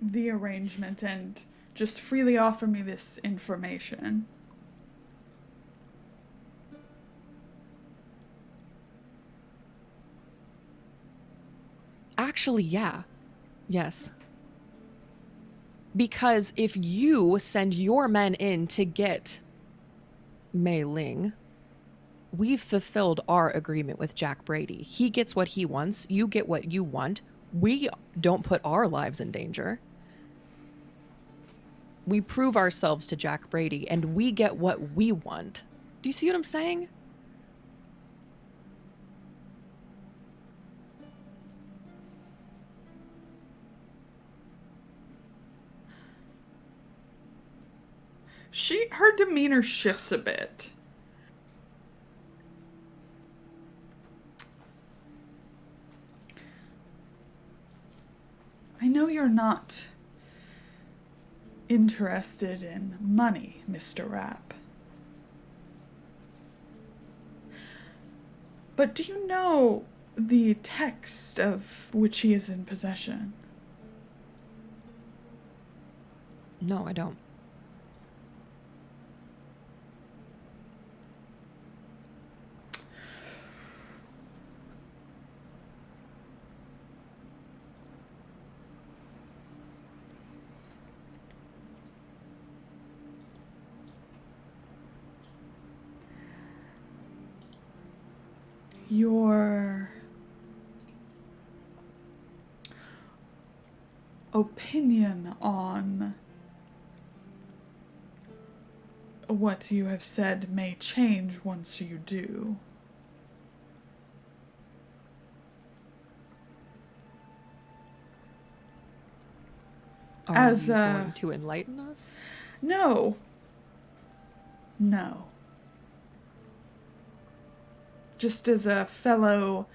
the arrangement and just freely offer me this information? Actually, yeah. Yes. Because if you send your men in to get Mei Ling, we've fulfilled our agreement with Jack Brady. He gets what he wants. You get what you want. We don't put our lives in danger. We prove ourselves to Jack Brady, and we get what we want. Do you see what I'm saying? Her demeanor shifts a bit. I know you're not interested in money, Mr. Rapp. But do you know the text of which he is in possession? No, I don't. Your opinion on what you have said may change once you do. Are you going to enlighten us? No. No. Just as a fellow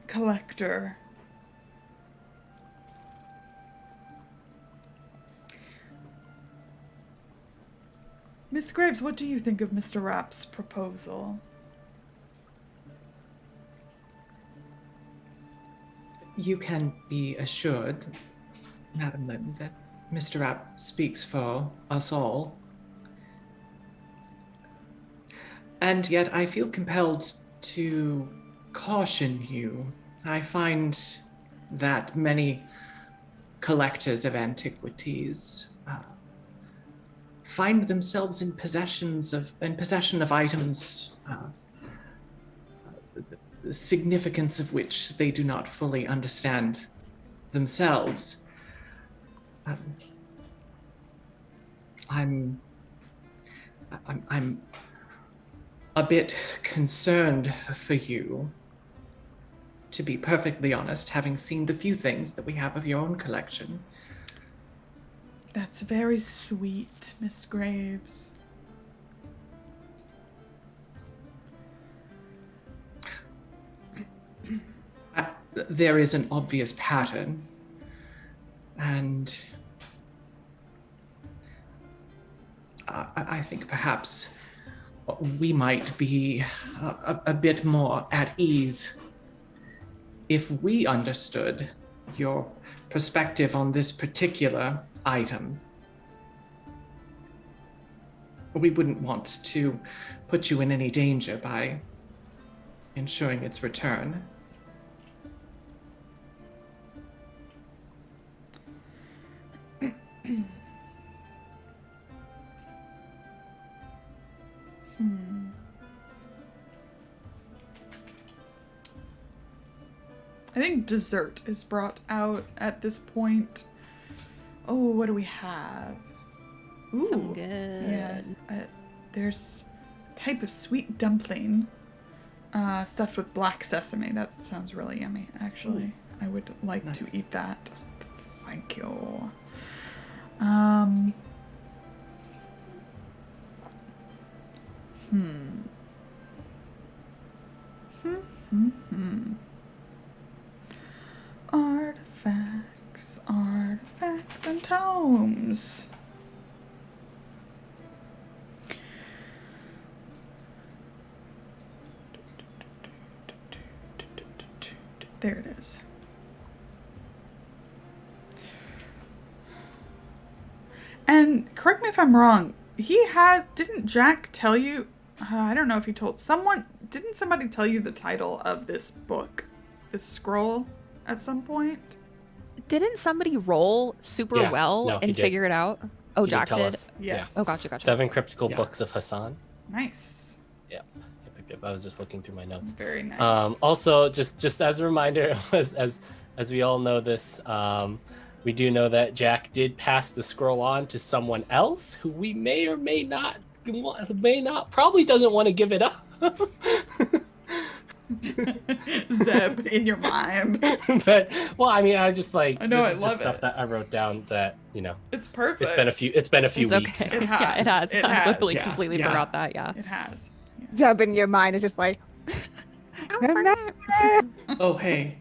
collector. Miss Graves, what do you think of Mr. Rapp's proposal? You can be assured, Madam Lynn, that Mr. Rapp speaks for us all. And yet I feel compelled to caution you. I find that many collectors of antiquities find themselves in possession of items, the significance of which they do not fully understand themselves. I'm a bit concerned for you, to be perfectly honest, having seen the few things that we have of your own collection. That's very sweet, Miss Graves. There is an obvious pattern, and I think perhaps we might be a bit more at ease if we understood your perspective on this particular item. We wouldn't want to put you in any danger by ensuring its return. I think dessert is brought out at this point. Oh, what do we have? Ooh, Some good. yeah. There's a type of sweet dumpling stuffed with black sesame. That sounds really yummy, actually. Ooh. I would like to eat that. Thank you. Artifacts, and tomes. There it is. And correct me if I'm wrong, didn't Jack tell you, I don't know if he told didn't somebody tell you the title of this book, this scroll, at some point? Didn't somebody roll super well and figure it out? Oh, Jack did? Yes. Yeah. Oh, gotcha. 7 Cryptical Books of Hassan. Nice. Yep. I was just looking through my notes. Very nice. Also, just as a reminder, as we all know this, we do know that Jack did pass the scroll on to someone else who we may or may not, probably doesn't want to give it up. Zeb in your mind. But I mean, I just like, I know, this I is love just stuff that I wrote down that, it's perfect. It's been a few weeks. Okay. It has. Yeah, it has. It I has. literally completely forgot that. Yeah. It has. Zeb in your mind is just like, Oh, hey.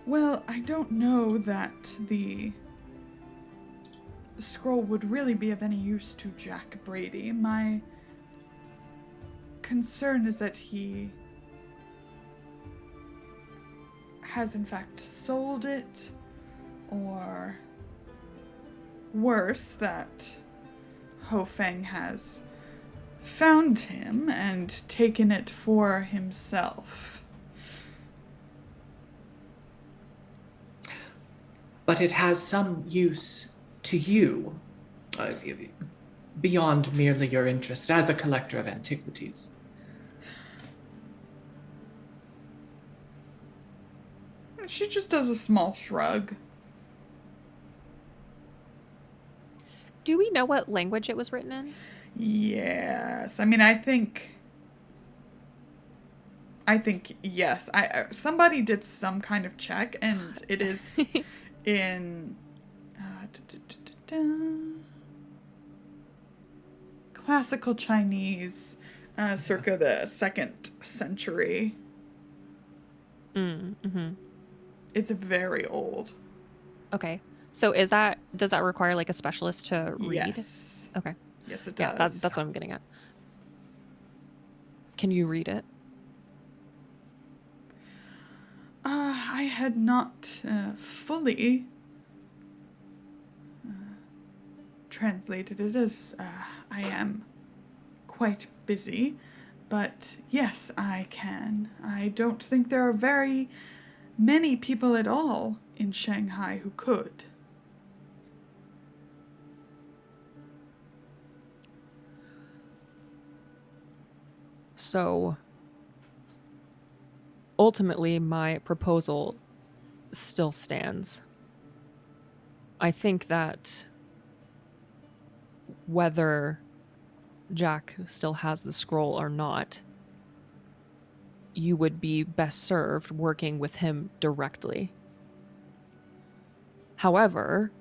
Well, I don't know that the scroll would really be of any use to Jack Brady. My concern is that he has in fact sold it, or worse, that Ho Feng has found him and taken it for himself. But it has some use to you, beyond merely your interest as a collector of antiquities. She just does a small shrug. Do we know what language it was written in? Yes. I mean, I think yes. Somebody did some kind of check, and it is in classical Chinese, circa the 2nd century. Mm-hmm. It's very old. Okay. So does that require like a specialist to read? Yes. Okay. Yes, it does. Yeah, that's what I'm getting at. Can you read it? I had not fully translated it, as I am quite busy, but yes, I can. I don't think there are very many people at all in Shanghai who could. So ultimately, my proposal still stands. I think that whether Jack still has the scroll or not, you would be best served working with him directly. However,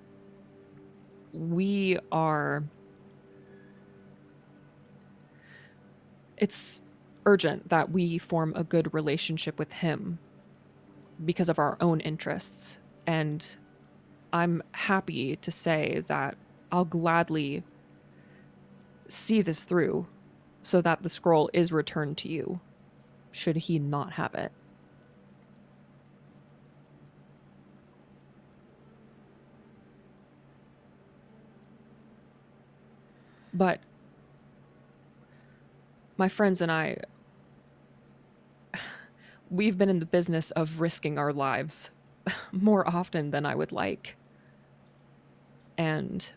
it's urgent that we form a good relationship with him because of our own interests. And I'm happy to say that I'll gladly see this through so that the scroll is returned to you, should he not have it. But my friends and I, we've been in the business of risking our lives more often than I would like. And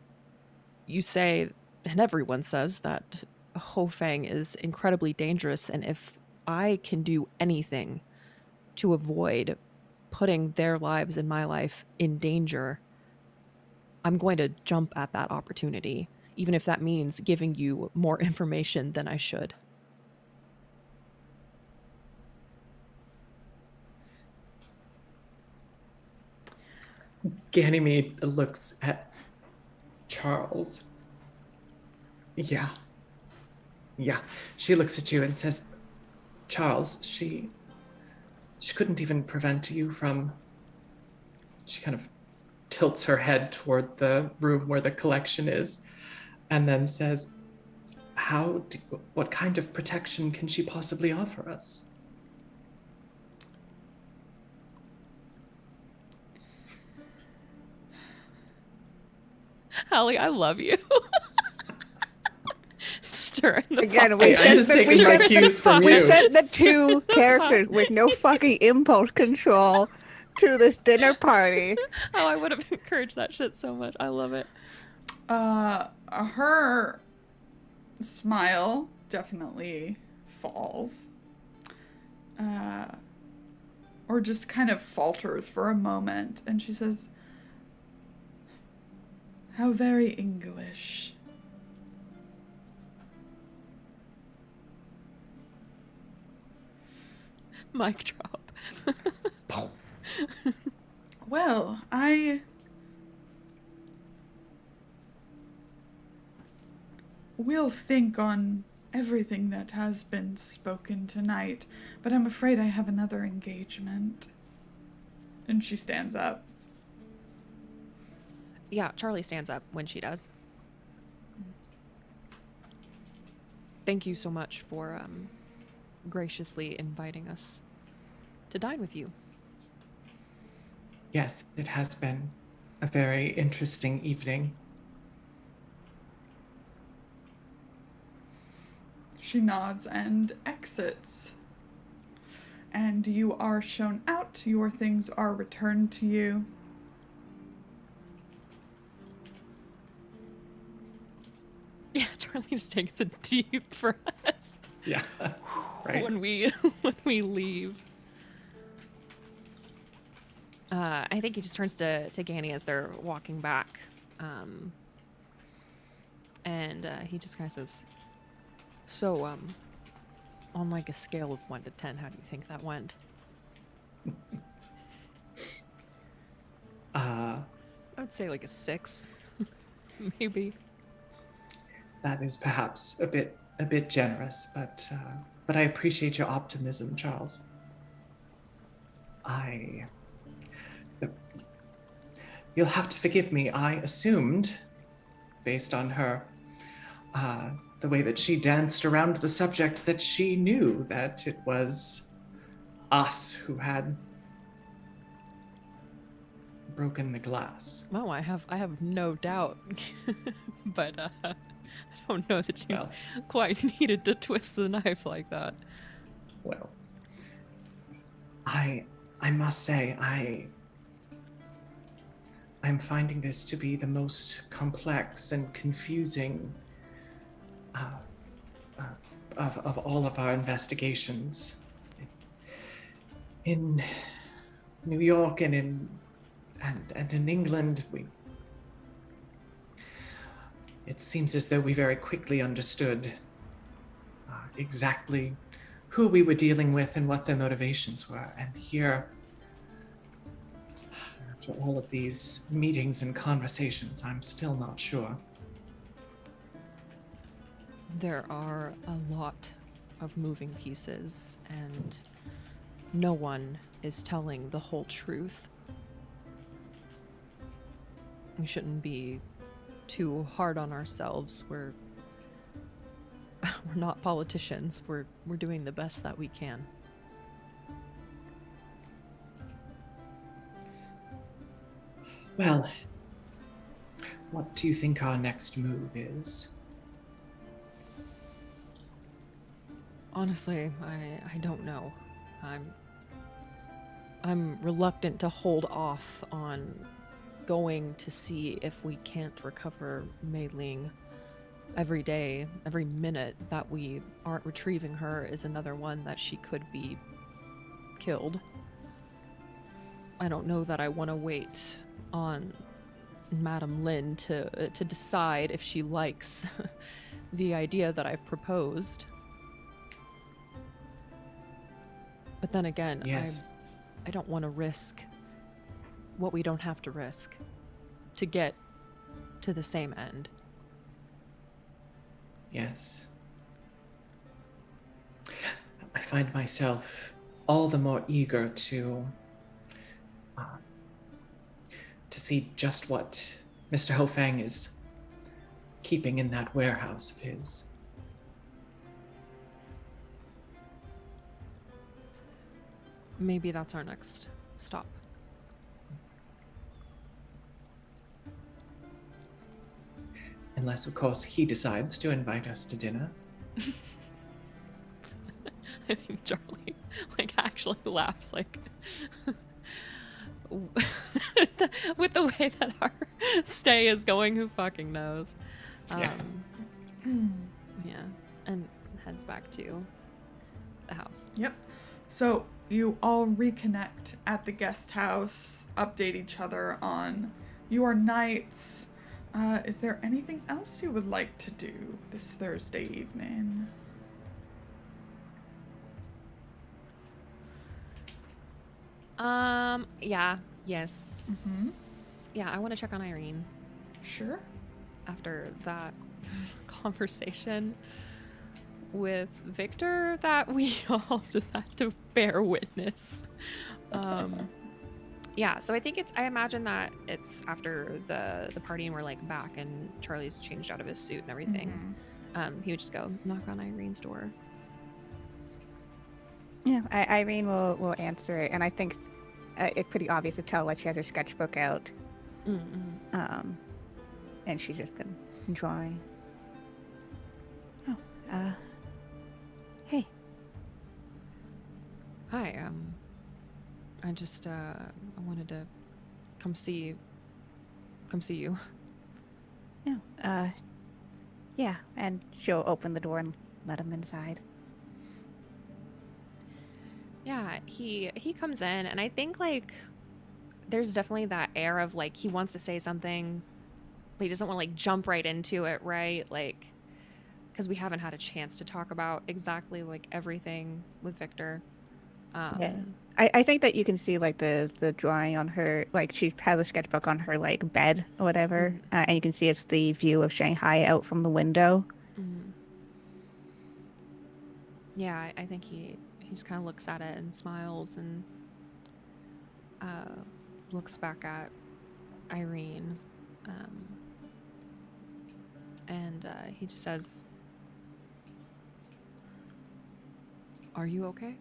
you say, and everyone says, that Hofang is incredibly dangerous, and if I can do anything to avoid putting their lives and my life in danger, I'm going to jump at that opportunity, even if that means giving you more information than I should. Ganymede looks at Charles. Yeah. She looks at you and says, Charles, she couldn't even prevent you from... She kind of tilts her head toward the room where the collection is, and then says, what kind of protection can she possibly offer us? Allie, I love you. Stir in the Again, pot. we I'm just taking my cues from we you. sent the two characters with no fucking impulse control to this dinner party. Oh, I would have encouraged that shit so much. I love it. Her smile definitely falls. Or just kind of falters for a moment, and she says, "How very English." Mic drop. Well, I will think on everything that has been spoken tonight, but I'm afraid I have another engagement. And she stands up. Yeah, Charlie stands up when she does. Thank you so much for graciously inviting us to dine with you. Yes, it has been a very interesting evening. She nods and exits. And you are shown out. Your things are returned to you. Yeah, Charlie just takes a deep breath. Yeah, right. When we leave. I think he just turns to Ganny as they're walking back. And he just kind of says, so, on like a scale of 1 to 10, how do you think that went? I would say like a 6, maybe. That is perhaps a bit generous, but I appreciate your optimism, Charles. You'll have to forgive me. I assumed, based on her, the way that she danced around the subject, that she knew that it was us who had broken the glass. Oh, I have no doubt. But I don't know that you quite needed to twist the knife like that. Well, I must say, I'm finding this to be the most complex and confusing of all of our investigations. In New York and in England, it seems as though we very quickly understood exactly who we were dealing with and what their motivations were. And here, after all of these meetings and conversations, I'm still not sure. There are a lot of moving pieces, and no one is telling the whole truth. We shouldn't be too hard on ourselves. We're not politicians. We're doing the best that we can. Well, what do you think our next move is? Honestly, I don't know. I'm reluctant to hold off on going to see if we can't recover Mei Ling. Every day, every minute that we aren't retrieving her is another one that she could be killed. I don't know that I want to wait on Madame Lin to decide if she likes the idea that I've proposed. But then again, Yes. I don't want to risk what we don't have to risk to get to the same end. Yes. I find myself all the more eager to see just what Mr. Hofang is keeping in that warehouse of his. Maybe that's our next stop. Unless, of course, he decides to invite us to dinner. I think Charlie actually laughs with the way that our stay is going. Who fucking knows? Yeah. Yeah, and heads back to the house. Yep. So you all reconnect at the guest house, update each other on your nights. Is there anything else you would like to do this Thursday evening? Yeah, yes. Mm-hmm. Yeah, I want to check on Irene Sure. after that conversation with Victor that we all just have to bear witness. Yeah, so I imagine that it's after the party and we're like back and Charlie's changed out of his suit and everything. Mhm. He would just go knock on Irene's door. Yeah, Irene will answer it, and I think it's pretty obvious to tell she has her sketchbook out, and she's just been drawing. Oh, hey. Hi, I just I wanted to come see you. No, yeah, and she'll open the door and let him inside. Yeah, he comes in and I think there's definitely that air of he wants to say something, but he doesn't want to jump right into it, right? Because we haven't had a chance to talk about exactly everything with Victor. Yeah. I think that you can see the drawing on her, she has a sketchbook on her bed or whatever, and you can see it's the view of Shanghai out from the window. Mm-hmm. Yeah, I think he just kind of looks at it and smiles and looks back at Irene, and he just says, "Are you okay?"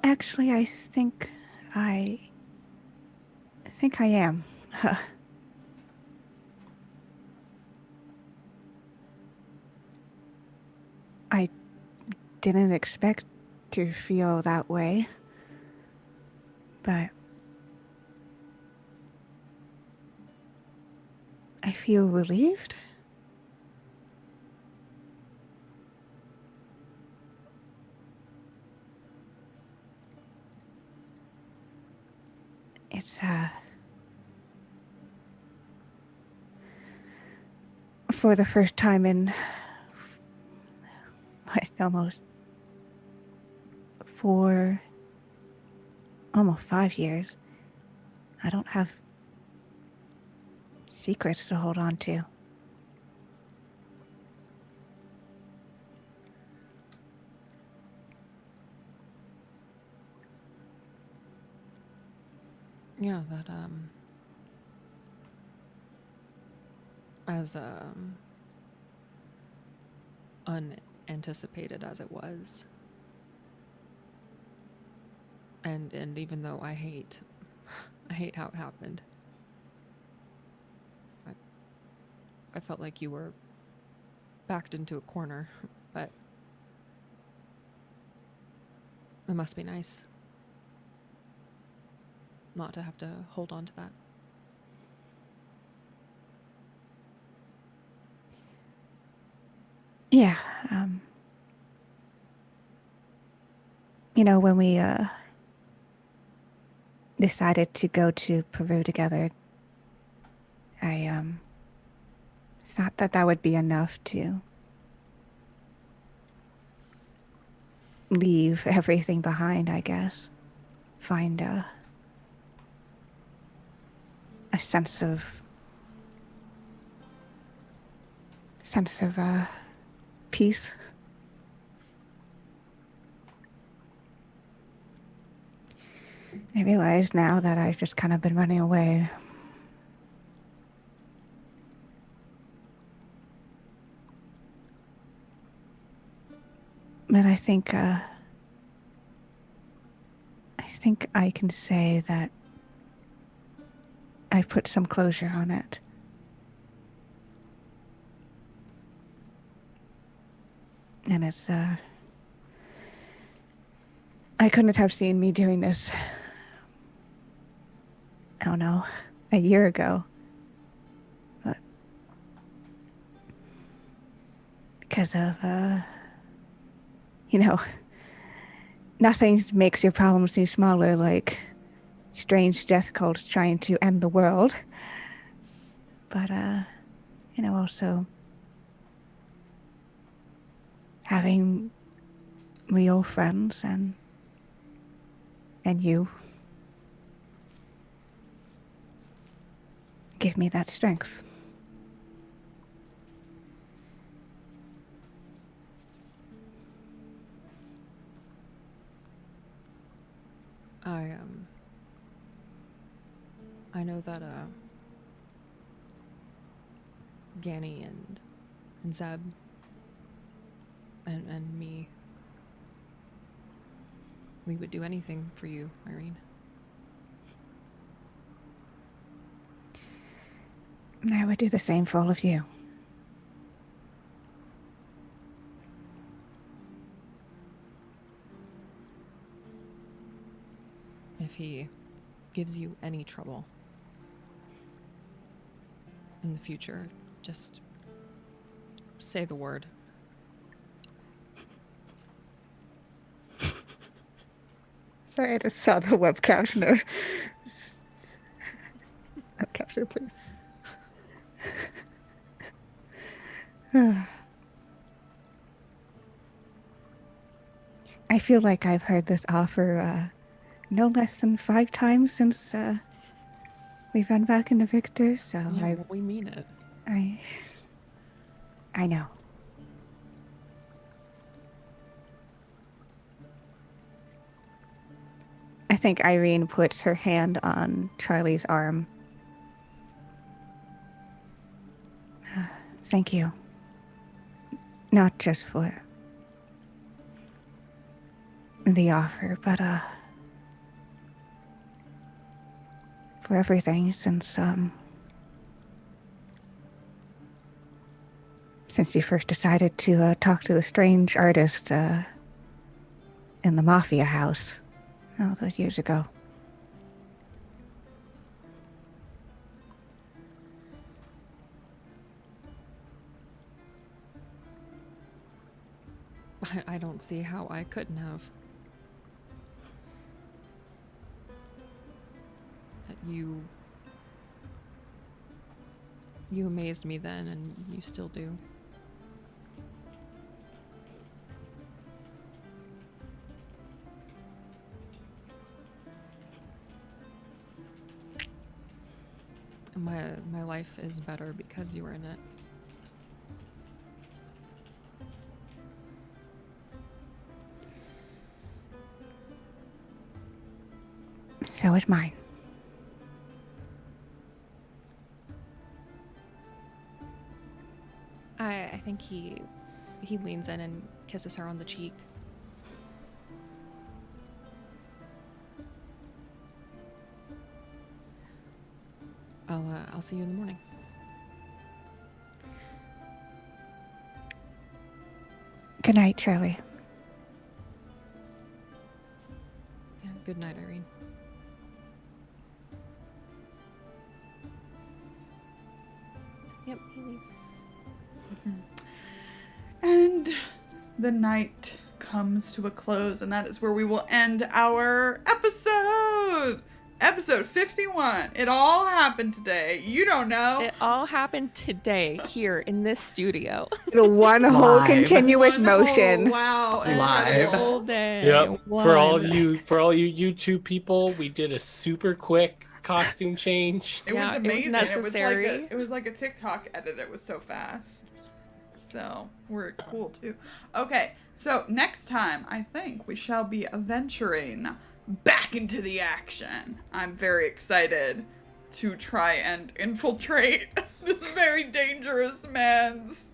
Actually, I think I am. I didn't expect to feel that way, but I feel relieved. It's for the first time in almost 5 years, I don't have secrets to hold on to. Yeah, that as unanticipated as it was, and even though I hate how it happened, I felt like you were backed into a corner, but It must be nice not to have to hold on to that. Yeah, when we decided to go to Peru together, I thought that would be enough to leave everything behind, I guess. Find a sense of peace. I realize now that I've just kind of been running away. But I think I can say that I've put some closure on it. And it's, I couldn't have seen me doing this, I don't know, a year ago. But because of, nothing makes your problems seem smaller, like strange death cults trying to end the world. But, also having real friends and you give me that strength. I know that Ganny and Zeb and me, we would do anything for you, Irene. And I would do the same for all of you. If he gives you any trouble in the future, just say the word. Sorry, I just saw the web captioner. Web captioner, please. I feel like I've heard this offer no less than 5 times since we've run back into Victor, so Yeah, we mean it. I know. I think Irene puts her hand on Charlie's arm. Thank you. Not just for the offer, but for everything since you first decided to talk to the strange artist in the Mafia house all those years ago. I don't see how I couldn't have. That you amazed me then, and you still do. My life is better because you were in it. So is mine. I think he leans in and kisses her on the cheek. I'll see you in the morning. Good night, Charlie. Good night, Irene. Yep, he leaves. And the night comes to a close, and that is where we will end our episode. Episode 51. It all happened today. You don't know. It all happened today here in this studio. The one whole Live. continuous One motion. whole- wow. Live. All day. Yep. For all live. you YouTube people, we did a super quick costume change. It Yeah, was it was amazing. necessary. It was like a TikTok edit. It was so fast. So we're cool too. Okay, so next time I think we shall be adventuring back into the action. I'm very excited to try and infiltrate this very dangerous man's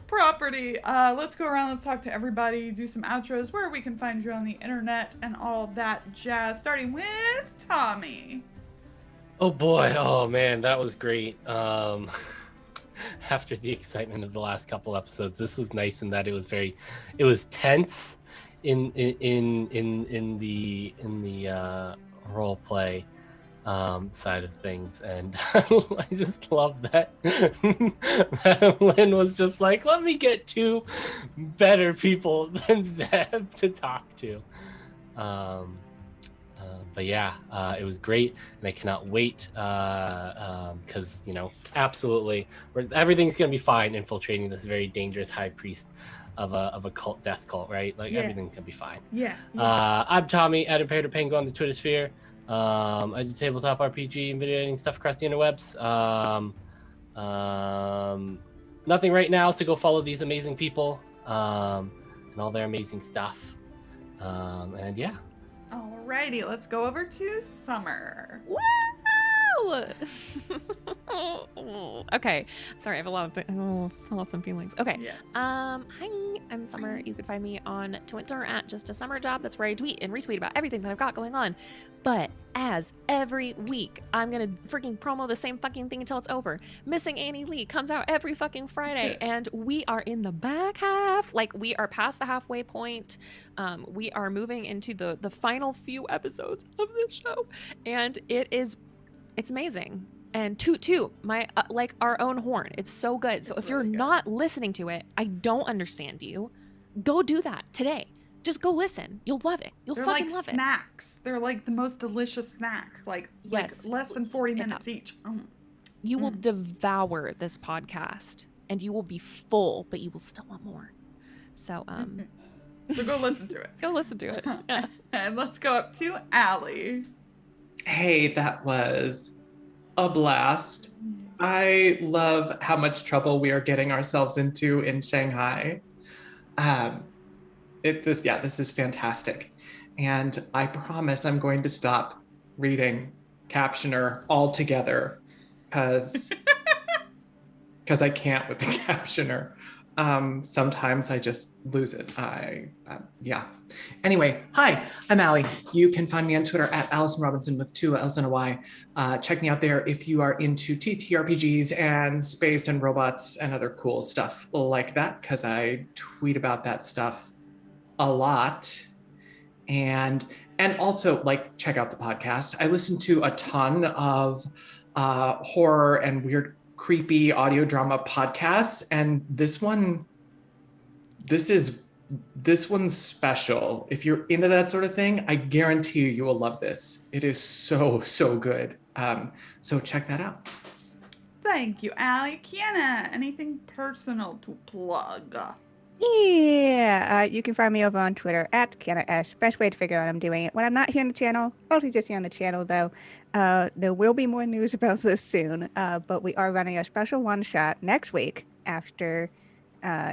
property. Let's go around, let's talk to everybody, do some outros, where we can find you on the internet and all that jazz, starting with Tommy. Oh boy, oh man, that was great. After the excitement of the last couple episodes, this was nice in that it was tense in the role play side of things, and I just love that Madeline was just like, let me get two better people than Zeb to talk to. But yeah, it was great, and I cannot wait because absolutely, everything's gonna be fine infiltrating this very dangerous high priest of a cult, death cult, right? Like everything's gonna be fine. Yeah. I'm Tommy at Imperator Penguin on the Twitter sphere. I do tabletop RPG and video editing stuff across the interwebs. Nothing right now, so go follow these amazing people and all their amazing stuff. And yeah. Alrighty, let's go over to Summer. Woo! Okay, sorry, I have a lot of feelings. Okay. Yes. Hi, I'm Summer. You can find me on Twitter at Just a Summer Job. That's where I tweet and retweet about everything that I've got going on. But as every week, I'm gonna freaking promo the same fucking thing until it's over. Missing Annie Lee comes out every fucking Friday, and we are in the back half. Like, we are past the halfway point. We are moving into the final few episodes of this show, and it's amazing. And toot my like our own horn. It's so good. So It's if you're really good. not listening to it, I don't understand you. Go do that today. Just go listen. You'll love it. You'll They're fucking like love it. snacks. They're like the most delicious snacks. Like Yes. less than 40 Yeah. minutes each. You will devour this podcast, and you will be full, but you will still want more. So So go listen to it. go listen to it. Yeah. And let's go up to Allie. Hey, that was a blast. I love how much trouble we are getting ourselves into in Shanghai. This is fantastic. And I promise I'm going to stop reading Captioner altogether because I can't with the Captioner. Sometimes I just lose it. Anyway, hi, I'm Allie. You can find me on Twitter at Allison Robinson with 2 L's and a Y. Check me out there if you are into TTRPGs and space and robots and other cool stuff like that, because I tweet about that stuff a lot. And also, like, check out the podcast. I listen to a ton of horror and weird, creepy audio drama podcasts, and this one's special. If you're into that sort of thing, I guarantee you will love this. It is so good. So check that out. Thank you, Allie. Kienna, anything personal to plug? Yeah, you can find me over on Twitter at Kienna S. Best way to figure out I'm doing it when I'm not here on the channel. Mostly just here on the channel, though. There will be more news about this soon, but we are running a special one-shot next week after,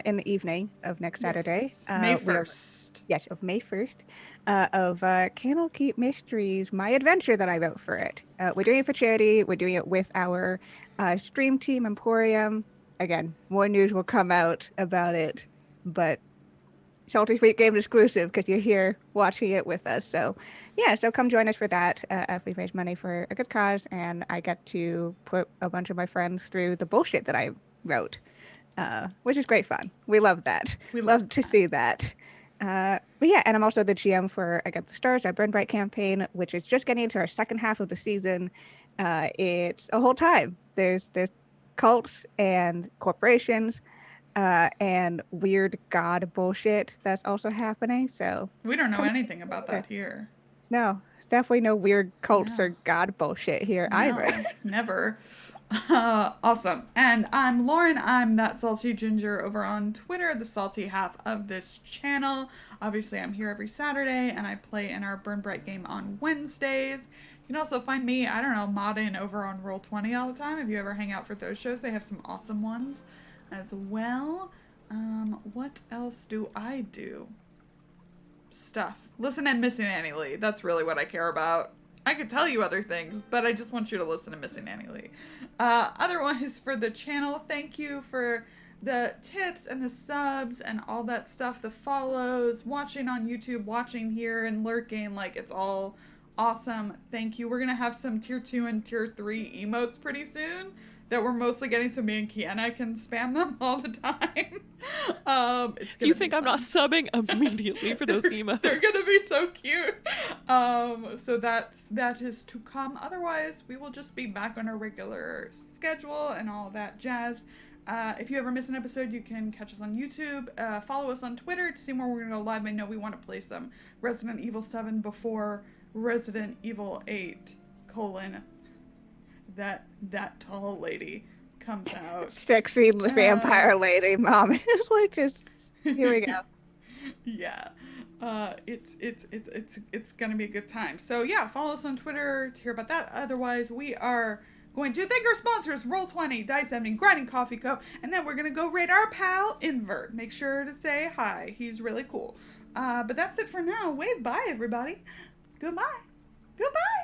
in the evening of next Saturday. Yes, May 1st. Yes, of May 1st, of Candlekeep Mysteries, my adventure that I wrote for it. We're doing it for charity. We're doing it with our stream team, Emporium. Again, more news will come out about it, but Salty Sweet Games exclusive because you're here watching it with us. So yeah, so come join us for that. We raise money for a good cause, and I get to put a bunch of my friends through the bullshit that I wrote, which is great fun. We love that. We love to see that. But yeah, and I'm also the GM for I Got the Stars, our Burn Bright campaign, which is just getting into our second half of the season. It's a whole time. There's cults and corporations and weird god bullshit that's also happening. So We don't know anything about that here. no, definitely no weird cults Yeah. or god bullshit here No, either. never. Awesome. And I'm Lauren. I'm that salty ginger over on Twitter, the salty half of this channel. Obviously, I'm here every Saturday, and I play in our Burn Bright game on Wednesdays. You can also find me, I don't know, modding over on Roll20 all the time. If you ever hang out for those shows, they have some awesome ones as well. What else do I do? Stuff. Listen and Missing Annie Lee. That's really what I care about. I could tell you other things, but I just want you to listen to Missing Annie Lee. Otherwise, for the channel, thank you for the tips and the subs and all that stuff, the follows, watching on YouTube, watching here and lurking. Like, it's all awesome. Thank you. We're going to have some tier 2 and tier 3 emotes pretty soon that we're mostly getting, so me and Kienna can spam them all the time. It's Do you think I'm not subbing immediately for those emotes? They're gonna be so cute. So that is to come. Otherwise, we will just be back on our regular schedule and all that jazz. If you ever miss an episode, you can catch us on YouTube. Follow us on Twitter to see where we're gonna go live. I know we want to play some Resident Evil 7 before Resident Evil 8, that tall lady comes out. Sexy vampire lady, mom. It's like just here we go. Yeah. It's gonna be a good time. So yeah, follow us on Twitter to hear about that. Otherwise, we are going to thank our sponsors, Roll20, Dice Ending, Grinding Coffee Co., and then we're gonna go rate our pal Invert. Make sure to say hi. He's really cool. But that's it for now. Wave bye, everybody. Goodbye. Goodbye.